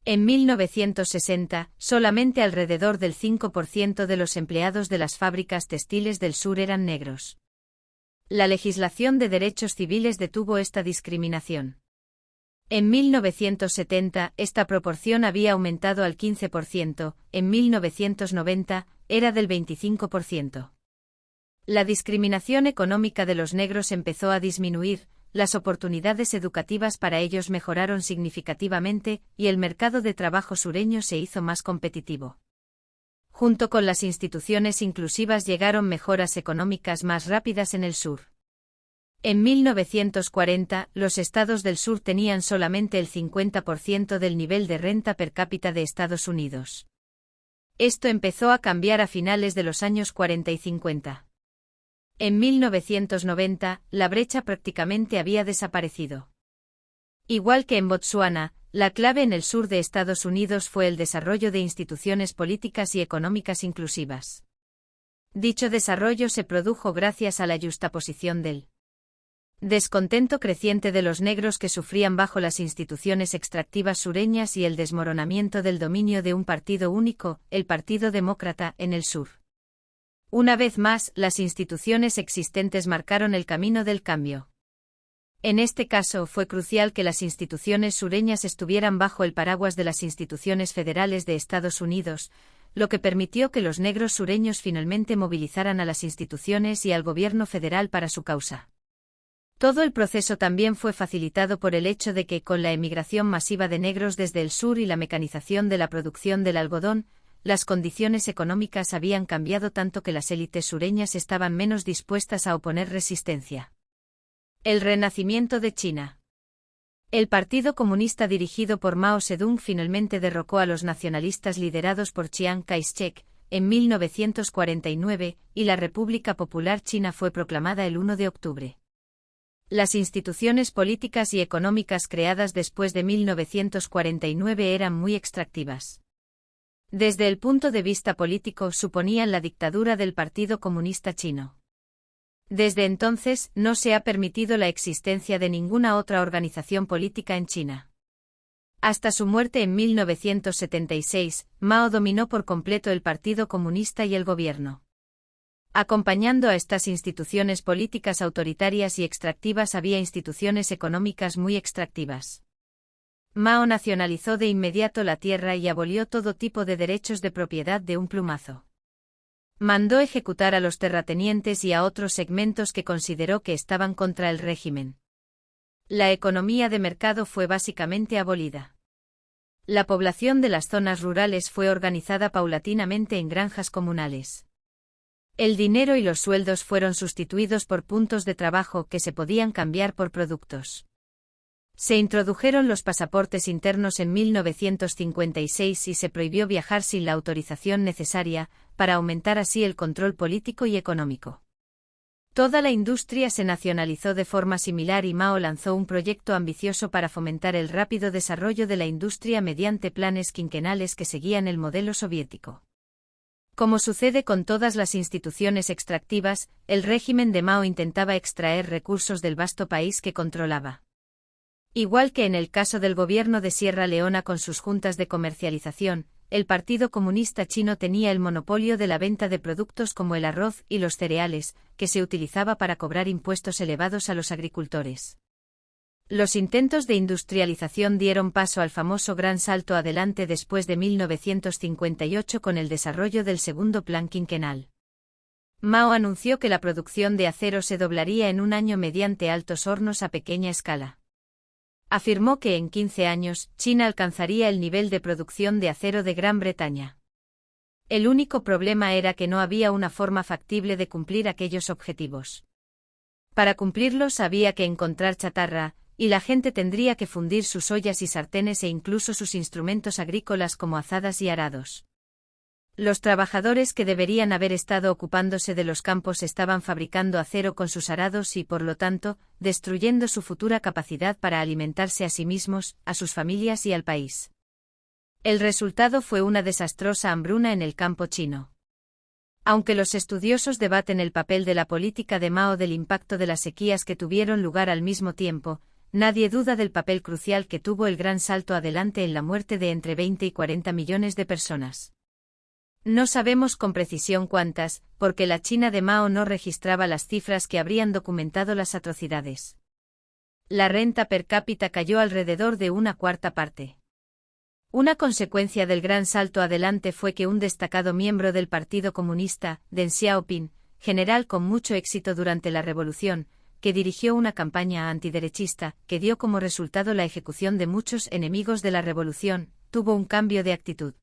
En 1960, solamente alrededor del 5% de los empleados de las fábricas textiles del sur eran negros. La legislación de derechos civiles detuvo esta discriminación. En 1970, esta proporción había aumentado al 15%, en 1990, era del 25%. La discriminación económica de los negros empezó a disminuir, las oportunidades educativas para ellos mejoraron significativamente y el mercado de trabajo sureño se hizo más competitivo. Junto con las instituciones inclusivas llegaron mejoras económicas más rápidas en el sur. En 1940, los estados del sur tenían solamente el 50% del nivel de renta per cápita de Estados Unidos. Esto empezó a cambiar a finales de los años 40 y 50. En 1990, la brecha prácticamente había desaparecido. Igual que en Botsuana, la clave en el sur de Estados Unidos fue el desarrollo de instituciones políticas y económicas inclusivas. Dicho desarrollo se produjo gracias a la yuxtaposición del Descontento creciente de los negros que sufrían bajo las instituciones extractivas sureñas y el desmoronamiento del dominio de un partido único, el Partido Demócrata, en el sur. Una vez más, las instituciones existentes marcaron el camino del cambio. En este caso fue crucial que las instituciones sureñas estuvieran bajo el paraguas de las instituciones federales de Estados Unidos, lo que permitió que los negros sureños finalmente movilizaran a las instituciones y al gobierno federal para su causa. Todo el proceso también fue facilitado por el hecho de que, con la emigración masiva de negros desde el sur y la mecanización de la producción del algodón, las condiciones económicas habían cambiado tanto que las élites sureñas estaban menos dispuestas a oponer resistencia. El renacimiento de China. El Partido Comunista dirigido por Mao Zedong finalmente derrocó a los nacionalistas liderados por Chiang Kai-shek en 1949 y la República Popular China fue proclamada el 1 de octubre. Las instituciones políticas y económicas creadas después de 1949 eran muy extractivas. Desde el punto de vista político suponían la dictadura del Partido Comunista Chino. Desde entonces no se ha permitido la existencia de ninguna otra organización política en China. Hasta su muerte en 1976, Mao dominó por completo el Partido Comunista y el gobierno. Acompañando a estas instituciones políticas autoritarias y extractivas había instituciones económicas muy extractivas. Mao nacionalizó de inmediato la tierra y abolió todo tipo de derechos de propiedad de un plumazo. Mandó ejecutar a los terratenientes y a otros segmentos que consideró que estaban contra el régimen. La economía de mercado fue básicamente abolida. La población de las zonas rurales fue organizada paulatinamente en granjas comunales. El dinero y los sueldos fueron sustituidos por puntos de trabajo que se podían cambiar por productos. Se introdujeron los pasaportes internos en 1956 y se prohibió viajar sin la autorización necesaria, para aumentar así el control político y económico. Toda la industria se nacionalizó de forma similar y Mao lanzó un proyecto ambicioso para fomentar el rápido desarrollo de la industria mediante planes quinquenales que seguían el modelo soviético. Como sucede con todas las instituciones extractivas, el régimen de Mao intentaba extraer recursos del vasto país que controlaba. Igual que en el caso del gobierno de Sierra Leona con sus juntas de comercialización, el Partido Comunista Chino tenía el monopolio de la venta de productos como el arroz y los cereales, que se utilizaba para cobrar impuestos elevados a los agricultores. Los intentos de industrialización dieron paso al famoso gran salto adelante después de 1958 con el desarrollo del segundo plan quinquenal. Mao anunció que la producción de acero se doblaría en un año mediante altos hornos a pequeña escala. Afirmó que en 15 años, China alcanzaría el nivel de producción de acero de Gran Bretaña. El único problema era que no había una forma factible de cumplir aquellos objetivos. Para cumplirlos había que encontrar chatarra, y la gente tendría que fundir sus ollas y sartenes e incluso sus instrumentos agrícolas como azadas y arados. Los trabajadores que deberían haber estado ocupándose de los campos estaban fabricando acero con sus arados y, por lo tanto, destruyendo su futura capacidad para alimentarse a sí mismos, a sus familias y al país. El resultado fue una desastrosa hambruna en el campo chino. Aunque los estudiosos debaten el papel de la política de Mao del impacto de las sequías que tuvieron lugar al mismo tiempo, nadie duda del papel crucial que tuvo el gran salto adelante en la muerte de entre 20 y 40 millones de personas. No sabemos con precisión cuántas, porque la China de Mao no registraba las cifras que habrían documentado las atrocidades. La renta per cápita cayó alrededor de una cuarta parte. Una consecuencia del gran salto adelante fue que un destacado miembro del Partido Comunista, Deng Xiaoping, general con mucho éxito durante la Revolución, que dirigió una campaña antiderechista, que dio como resultado la ejecución de muchos enemigos de la Revolución, tuvo un cambio de actitud.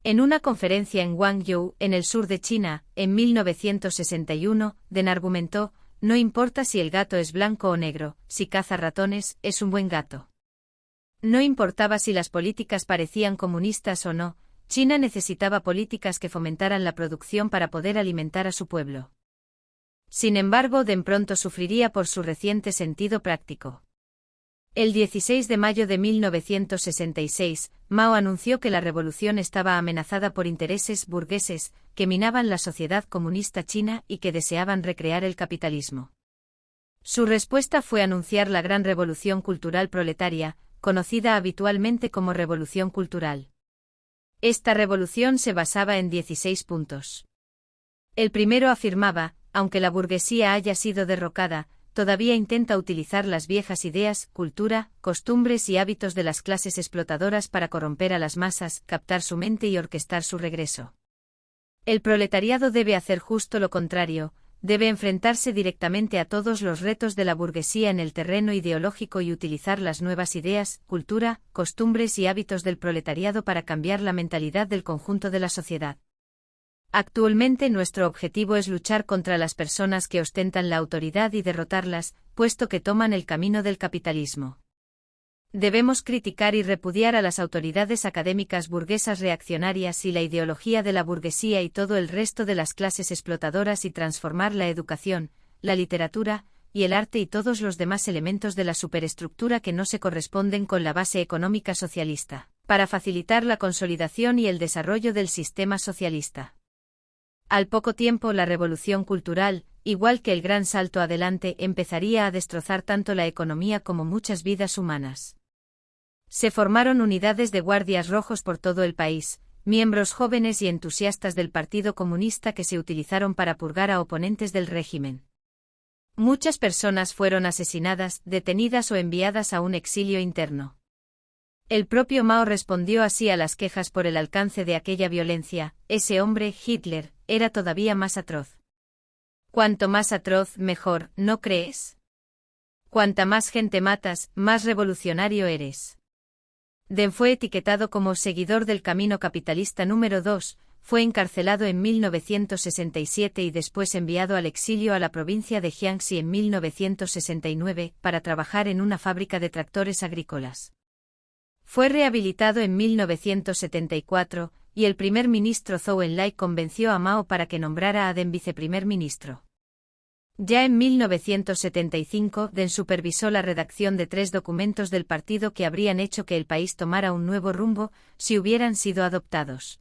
En una conferencia en Guangzhou, en el sur de China, en 1961, Deng argumentó: no importa si el gato es blanco o negro, si caza ratones, es un buen gato. No importaba si las políticas parecían comunistas o no, China necesitaba políticas que fomentaran la producción para poder alimentar a su pueblo. Sin embargo, Deng pronto sufriría por su reciente sentido práctico. El 16 de mayo de 1966, Mao anunció que la revolución estaba amenazada por intereses burgueses, que minaban la sociedad comunista china y que deseaban recrear el capitalismo. Su respuesta fue anunciar la Gran Revolución Cultural Proletaria, conocida habitualmente como Revolución Cultural. Esta revolución se basaba en 16 puntos. El primero afirmaba, aunque la burguesía haya sido derrocada, todavía intenta utilizar las viejas ideas, cultura, costumbres y hábitos de las clases explotadoras para corromper a las masas, captar su mente y orquestar su regreso. El proletariado debe hacer justo lo contrario, debe enfrentarse directamente a todos los retos de la burguesía en el terreno ideológico y utilizar las nuevas ideas, cultura, costumbres y hábitos del proletariado para cambiar la mentalidad del conjunto de la sociedad. Actualmente nuestro objetivo es luchar contra las personas que ostentan la autoridad y derrotarlas, puesto que toman el camino del capitalismo. Debemos criticar y repudiar a las autoridades académicas burguesas reaccionarias y la ideología de la burguesía y todo el resto de las clases explotadoras y transformar la educación, la literatura, y el arte y todos los demás elementos de la superestructura que no se corresponden con la base económica socialista, para facilitar la consolidación y el desarrollo del sistema socialista. Al poco tiempo la revolución cultural, igual que el gran salto adelante, empezaría a destrozar tanto la economía como muchas vidas humanas. Se formaron unidades de guardias rojos por todo el país, miembros jóvenes y entusiastas del Partido Comunista que se utilizaron para purgar a oponentes del régimen. Muchas personas fueron asesinadas, detenidas o enviadas a un exilio interno. El propio Mao respondió así a las quejas por el alcance de aquella violencia: ese hombre, Hitler, era todavía más atroz. Cuanto más atroz, mejor, ¿no crees? Cuanta más gente matas, más revolucionario eres. Deng fue etiquetado como seguidor del camino capitalista número 2, fue encarcelado en 1967 y después enviado al exilio a la provincia de Jiangxi en 1969, para trabajar en una fábrica de tractores agrícolas. Fue rehabilitado en 1974, y el primer ministro Zhou Enlai convenció a Mao para que nombrara a Deng viceprimer ministro. Ya en 1975, Deng supervisó la redacción de 3 documentos del partido que habrían hecho que el país tomara un nuevo rumbo, si hubieran sido adoptados.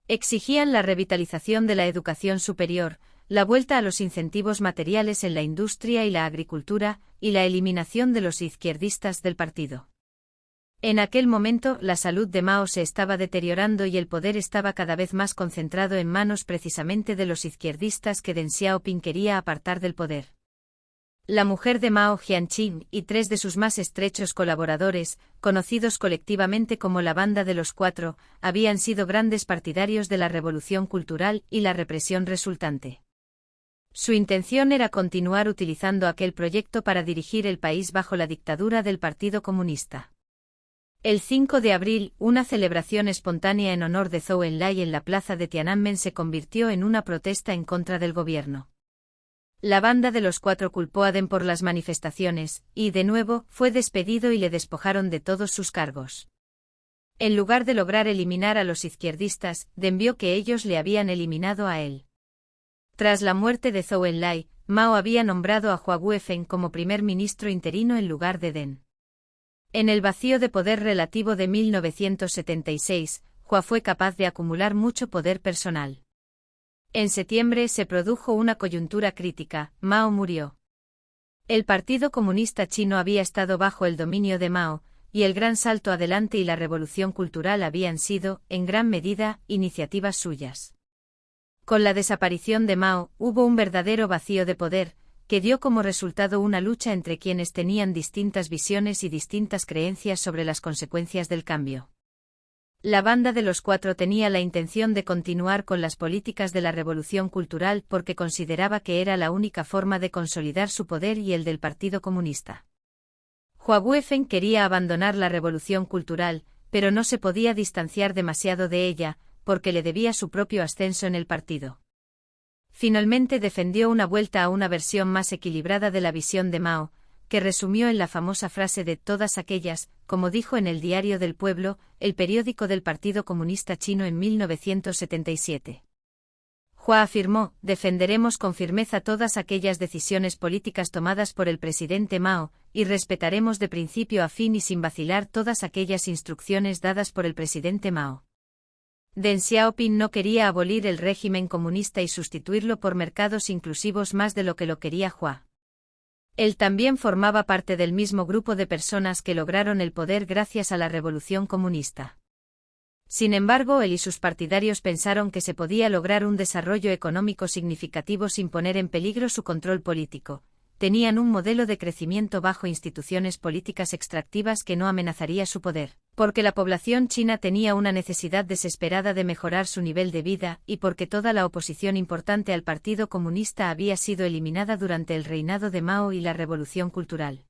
Exigían la revitalización de la educación superior, la vuelta a los incentivos materiales en la industria y la agricultura, y la eliminación de los izquierdistas del partido. En aquel momento, la salud de Mao se estaba deteriorando y el poder estaba cada vez más concentrado en manos precisamente de los izquierdistas que Deng Xiaoping quería apartar del poder. La mujer de Mao, Jianqing, y 3 de sus más estrechos colaboradores, conocidos colectivamente como la Banda de los Cuatro, habían sido grandes partidarios de la revolución cultural y la represión resultante. Su intención era continuar utilizando aquel proyecto para dirigir el país bajo la dictadura del Partido Comunista. El 5 de abril, una celebración espontánea en honor de Zhou Enlai en la plaza de Tiananmen se convirtió en una protesta en contra del gobierno. La Banda de los Cuatro culpó a Deng por las manifestaciones, y, de nuevo, fue despedido y le despojaron de todos sus cargos. En lugar de lograr eliminar a los izquierdistas, Deng vio que ellos le habían eliminado a él. Tras la muerte de Zhou Enlai, Mao había nombrado a Hua Guifeng como primer ministro interino en lugar de Deng. En el vacío de poder relativo de 1976, Hua fue capaz de acumular mucho poder personal. En septiembre se produjo una coyuntura crítica: Mao murió. El Partido Comunista Chino había estado bajo el dominio de Mao, y el gran salto adelante y la revolución cultural habían sido, en gran medida, iniciativas suyas. Con la desaparición de Mao, hubo un verdadero vacío de poder, que dio como resultado una lucha entre quienes tenían distintas visiones y distintas creencias sobre las consecuencias del cambio. La Banda de los Cuatro tenía la intención de continuar con las políticas de la revolución cultural porque consideraba que era la única forma de consolidar su poder y el del Partido Comunista. Hua Guifeng quería abandonar la revolución cultural, pero no se podía distanciar demasiado de ella, porque le debía su propio ascenso en el partido. Finalmente defendió una vuelta a una versión más equilibrada de la visión de Mao, que resumió en la famosa frase de todas aquellas, como dijo en el Diario del Pueblo, el periódico del Partido Comunista Chino en 1977. Hua afirmó: defenderemos con firmeza todas aquellas decisiones políticas tomadas por el presidente Mao, y respetaremos de principio a fin y sin vacilar todas aquellas instrucciones dadas por el presidente Mao. Deng Xiaoping no quería abolir el régimen comunista y sustituirlo por mercados inclusivos más de lo que lo quería Hua. Él también formaba parte del mismo grupo de personas que lograron el poder gracias a la Revolución Comunista. Sin embargo, él y sus partidarios pensaron que se podía lograr un desarrollo económico significativo sin poner en peligro su control político. Tenían un modelo de crecimiento bajo instituciones políticas extractivas que no amenazaría su poder, porque la población china tenía una necesidad desesperada de mejorar su nivel de vida y porque toda la oposición importante al Partido Comunista había sido eliminada durante el reinado de Mao y la Revolución Cultural.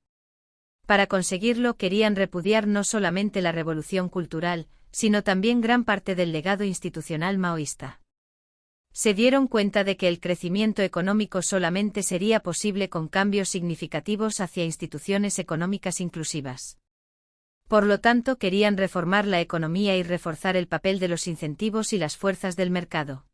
Para conseguirlo querían repudiar no solamente la Revolución Cultural, sino también gran parte del legado institucional maoísta. Se dieron cuenta de que el crecimiento económico solamente sería posible con cambios significativos hacia instituciones económicas inclusivas. Por lo tanto, querían reformar la economía y reforzar el papel de los incentivos y las fuerzas del mercado.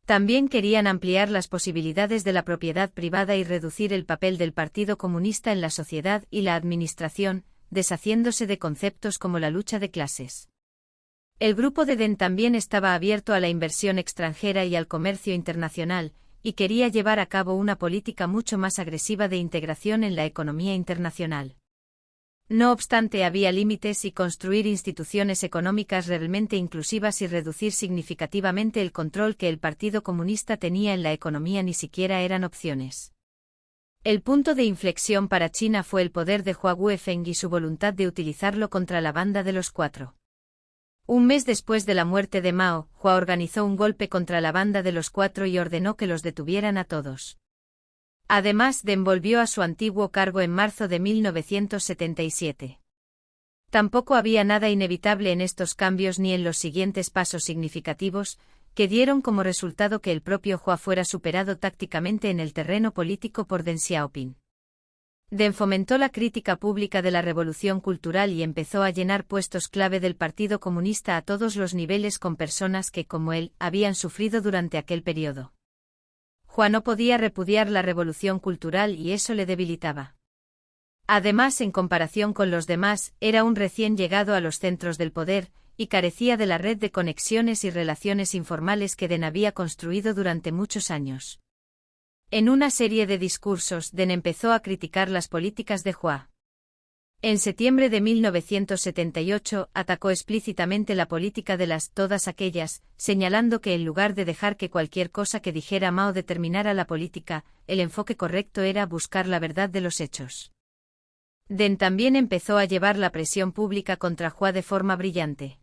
También querían ampliar las posibilidades de la propiedad privada y reducir el papel del Partido Comunista en la sociedad y la administración, deshaciéndose de conceptos como la lucha de clases. El grupo de Deng también estaba abierto a la inversión extranjera y al comercio internacional, y quería llevar a cabo una política mucho más agresiva de integración en la economía internacional. No obstante, había límites y construir instituciones económicas realmente inclusivas y reducir significativamente el control que el Partido Comunista tenía en la economía ni siquiera eran opciones. El punto de inflexión para China fue el poder de Hua Guofeng y su voluntad de utilizarlo contra la Banda de los Cuatro. Un mes después de la muerte de Mao, Hua organizó un golpe contra la Banda de los Cuatro y ordenó que los detuvieran a todos. Además, Deng volvió a su antiguo cargo en marzo de 1977. Tampoco había nada inevitable en estos cambios ni en los siguientes pasos significativos, que dieron como resultado que el propio Hua fuera superado tácticamente en el terreno político por Deng Xiaoping. Deng fomentó la crítica pública de la Revolución Cultural y empezó a llenar puestos clave del Partido Comunista a todos los niveles con personas que, como él, habían sufrido durante aquel periodo. Hua no podía repudiar la Revolución Cultural y eso le debilitaba. Además, en comparación con los demás, era un recién llegado a los centros del poder, y carecía de la red de conexiones y relaciones informales que Deng había construido durante muchos años. En una serie de discursos, Deng empezó a criticar las políticas de Hua. En septiembre de 1978, atacó explícitamente la política de todas aquellas, señalando que en lugar de dejar que cualquier cosa que dijera Mao determinara la política, el enfoque correcto era buscar la verdad de los hechos. Deng también empezó a llevar la presión pública contra Hua de forma brillante.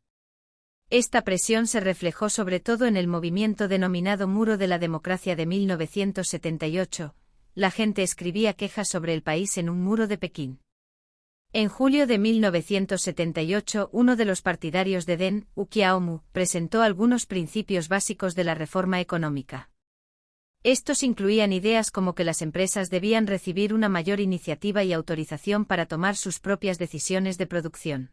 Esta presión se reflejó sobre todo en el movimiento denominado Muro de la Democracia de 1978. La gente escribía quejas sobre el país en un muro de Pekín. En julio de 1978, uno de los partidarios de Deng, Hu Qiaomu, presentó algunos principios básicos de la reforma económica. Estos incluían ideas como que las empresas debían recibir una mayor iniciativa y autorización para tomar sus propias decisiones de producción.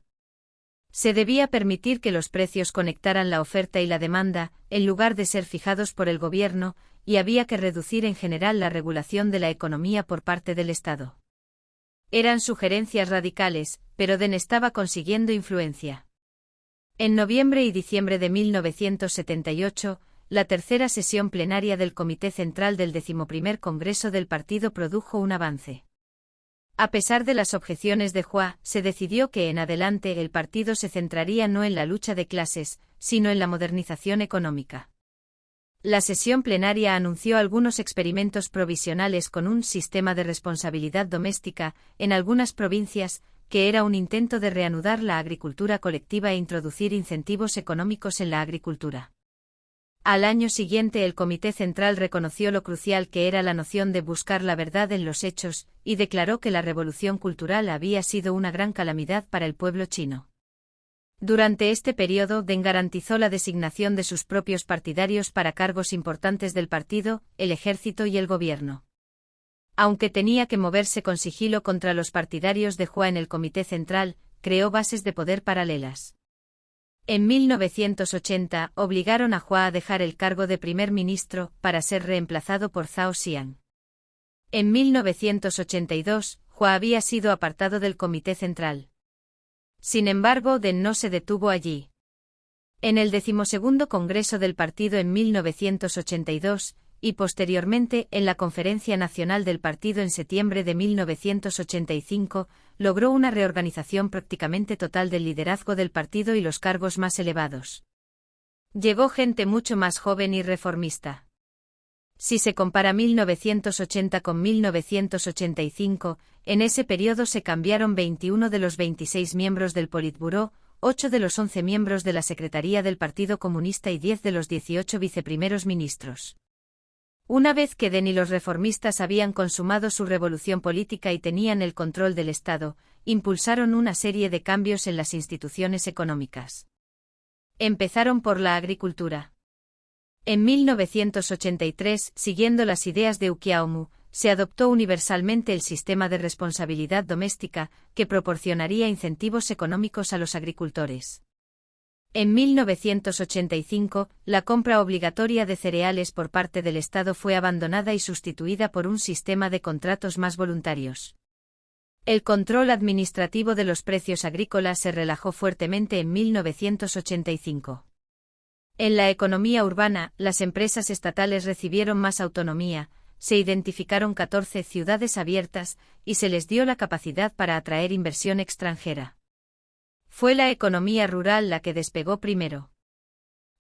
Se debía permitir que los precios conectaran la oferta y la demanda, en lugar de ser fijados por el gobierno, y había que reducir en general la regulación de la economía por parte del Estado. Eran sugerencias radicales, pero Deng estaba consiguiendo influencia. En noviembre y diciembre de 1978, la tercera sesión plenaria del Comité Central del 11º Congreso del Partido produjo un avance. A pesar de las objeciones de Hua, se decidió que en adelante el partido se centraría no en la lucha de clases, sino en la modernización económica. La sesión plenaria anunció algunos experimentos provisionales con un sistema de responsabilidad doméstica, en algunas provincias, que era un intento de reanudar la agricultura colectiva e introducir incentivos económicos en la agricultura. Al año siguiente el Comité Central reconoció lo crucial que era la noción de buscar la verdad en los hechos, y declaró que la Revolución Cultural había sido una gran calamidad para el pueblo chino. Durante este periodo, Deng garantizó la designación de sus propios partidarios para cargos importantes del partido, el ejército y el gobierno. Aunque tenía que moverse con sigilo contra los partidarios de Hua en el Comité Central, creó bases de poder paralelas. En 1980, obligaron a Hua a dejar el cargo de primer ministro, para ser reemplazado por Zhao Xiang. En 1982, Hua había sido apartado del Comité Central. Sin embargo, Deng no se detuvo allí. En el 12º Congreso del partido en 1982, y posteriormente en la Conferencia Nacional del Partido en septiembre de 1985, logró una reorganización prácticamente total del liderazgo del partido y los cargos más elevados. Llegó gente mucho más joven y reformista. Si se compara 1980 con 1985, en ese periodo se cambiaron 21 de los 26 miembros del Politburó, 8 de los 11 miembros de la Secretaría del Partido Comunista y 10 de los 18 viceprimeros ministros. Una vez que Den y los reformistas habían consumado su revolución política y tenían el control del Estado, impulsaron una serie de cambios en las instituciones económicas. Empezaron por la agricultura. En 1983, siguiendo las ideas de Ukiaomu, se adoptó universalmente el sistema de responsabilidad doméstica, que proporcionaría incentivos económicos a los agricultores. En 1985, la compra obligatoria de cereales por parte del Estado fue abandonada y sustituida por un sistema de contratos más voluntarios. El control administrativo de los precios agrícolas se relajó fuertemente en 1985. En la economía urbana, las empresas estatales recibieron más autonomía, se identificaron 14 ciudades abiertas, y se les dio la capacidad para atraer inversión extranjera. Fue la economía rural la que despegó primero.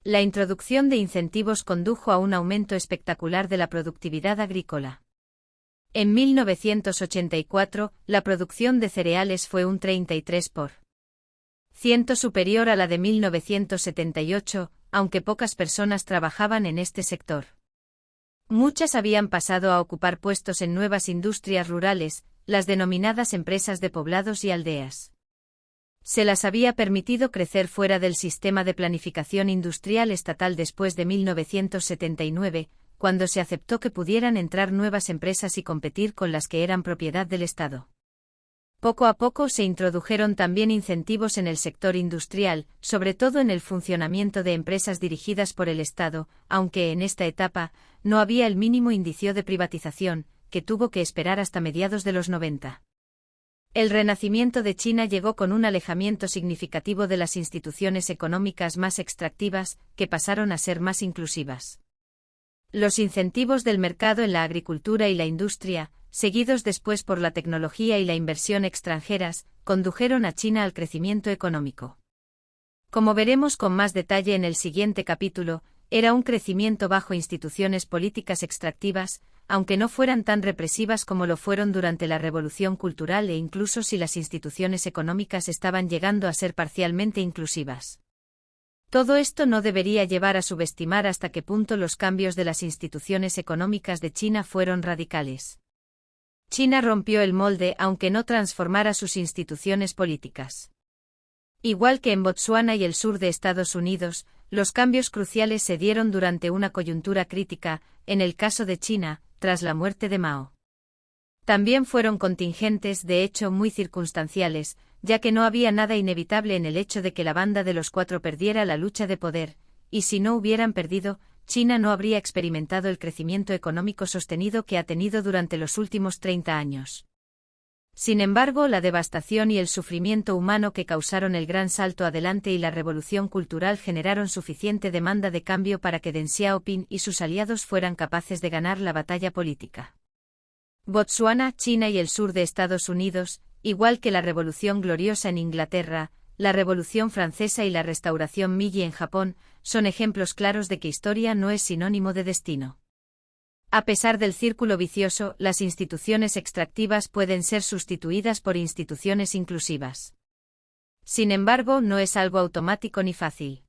La introducción de incentivos condujo a un aumento espectacular de la productividad agrícola. En 1984, la producción de cereales fue un 33% superior a la de 1978, aunque pocas personas trabajaban en este sector. Muchas habían pasado a ocupar puestos en nuevas industrias rurales, las denominadas empresas de poblados y aldeas. Se las había permitido crecer fuera del sistema de planificación industrial estatal después de 1979, cuando se aceptó que pudieran entrar nuevas empresas y competir con las que eran propiedad del Estado. Poco a poco se introdujeron también incentivos en el sector industrial, sobre todo en el funcionamiento de empresas dirigidas por el Estado, aunque en esta etapa no había el mínimo indicio de privatización, que tuvo que esperar hasta mediados de los 90. El renacimiento de China llegó con un alejamiento significativo de las instituciones económicas más extractivas, que pasaron a ser más inclusivas. Los incentivos del mercado en la agricultura y la industria, seguidos después por la tecnología y la inversión extranjeras, condujeron a China al crecimiento económico. Como veremos con más detalle en el siguiente capítulo, era un crecimiento bajo instituciones políticas extractivas, aunque no fueran tan represivas como lo fueron durante la Revolución Cultural e incluso si las instituciones económicas estaban llegando a ser parcialmente inclusivas. Todo esto no debería llevar a subestimar hasta qué punto los cambios de las instituciones económicas de China fueron radicales. China rompió el molde aunque no transformara sus instituciones políticas. Igual que en Botsuana y el sur de Estados Unidos, los cambios cruciales se dieron durante una coyuntura crítica, en el caso de China, tras la muerte de Mao. También fueron contingentes, de hecho muy circunstanciales, ya que no había nada inevitable en el hecho de que la Banda de los Cuatro perdiera la lucha de poder, y si no hubieran perdido, China no habría experimentado el crecimiento económico sostenido que ha tenido durante los últimos 30 años. Sin embargo, la devastación y el sufrimiento humano que causaron el gran salto adelante y la revolución cultural generaron suficiente demanda de cambio para que Deng Xiaoping y sus aliados fueran capaces de ganar la batalla política. Botsuana, China y el sur de Estados Unidos, igual que la Revolución Gloriosa en Inglaterra, la Revolución Francesa y la Restauración Meiji en Japón, son ejemplos claros de que historia no es sinónimo de destino. A pesar del círculo vicioso, las instituciones extractivas pueden ser sustituidas por instituciones inclusivas. Sin embargo, no es algo automático ni fácil.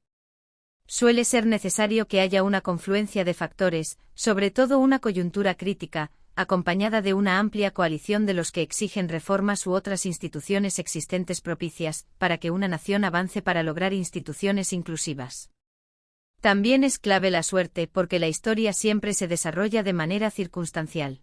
Suele ser necesario que haya una confluencia de factores, sobre todo una coyuntura crítica, acompañada de una amplia coalición de los que exigen reformas u otras instituciones existentes propicias, para que una nación avance para lograr instituciones inclusivas. También es clave la suerte porque la historia siempre se desarrolla de manera circunstancial.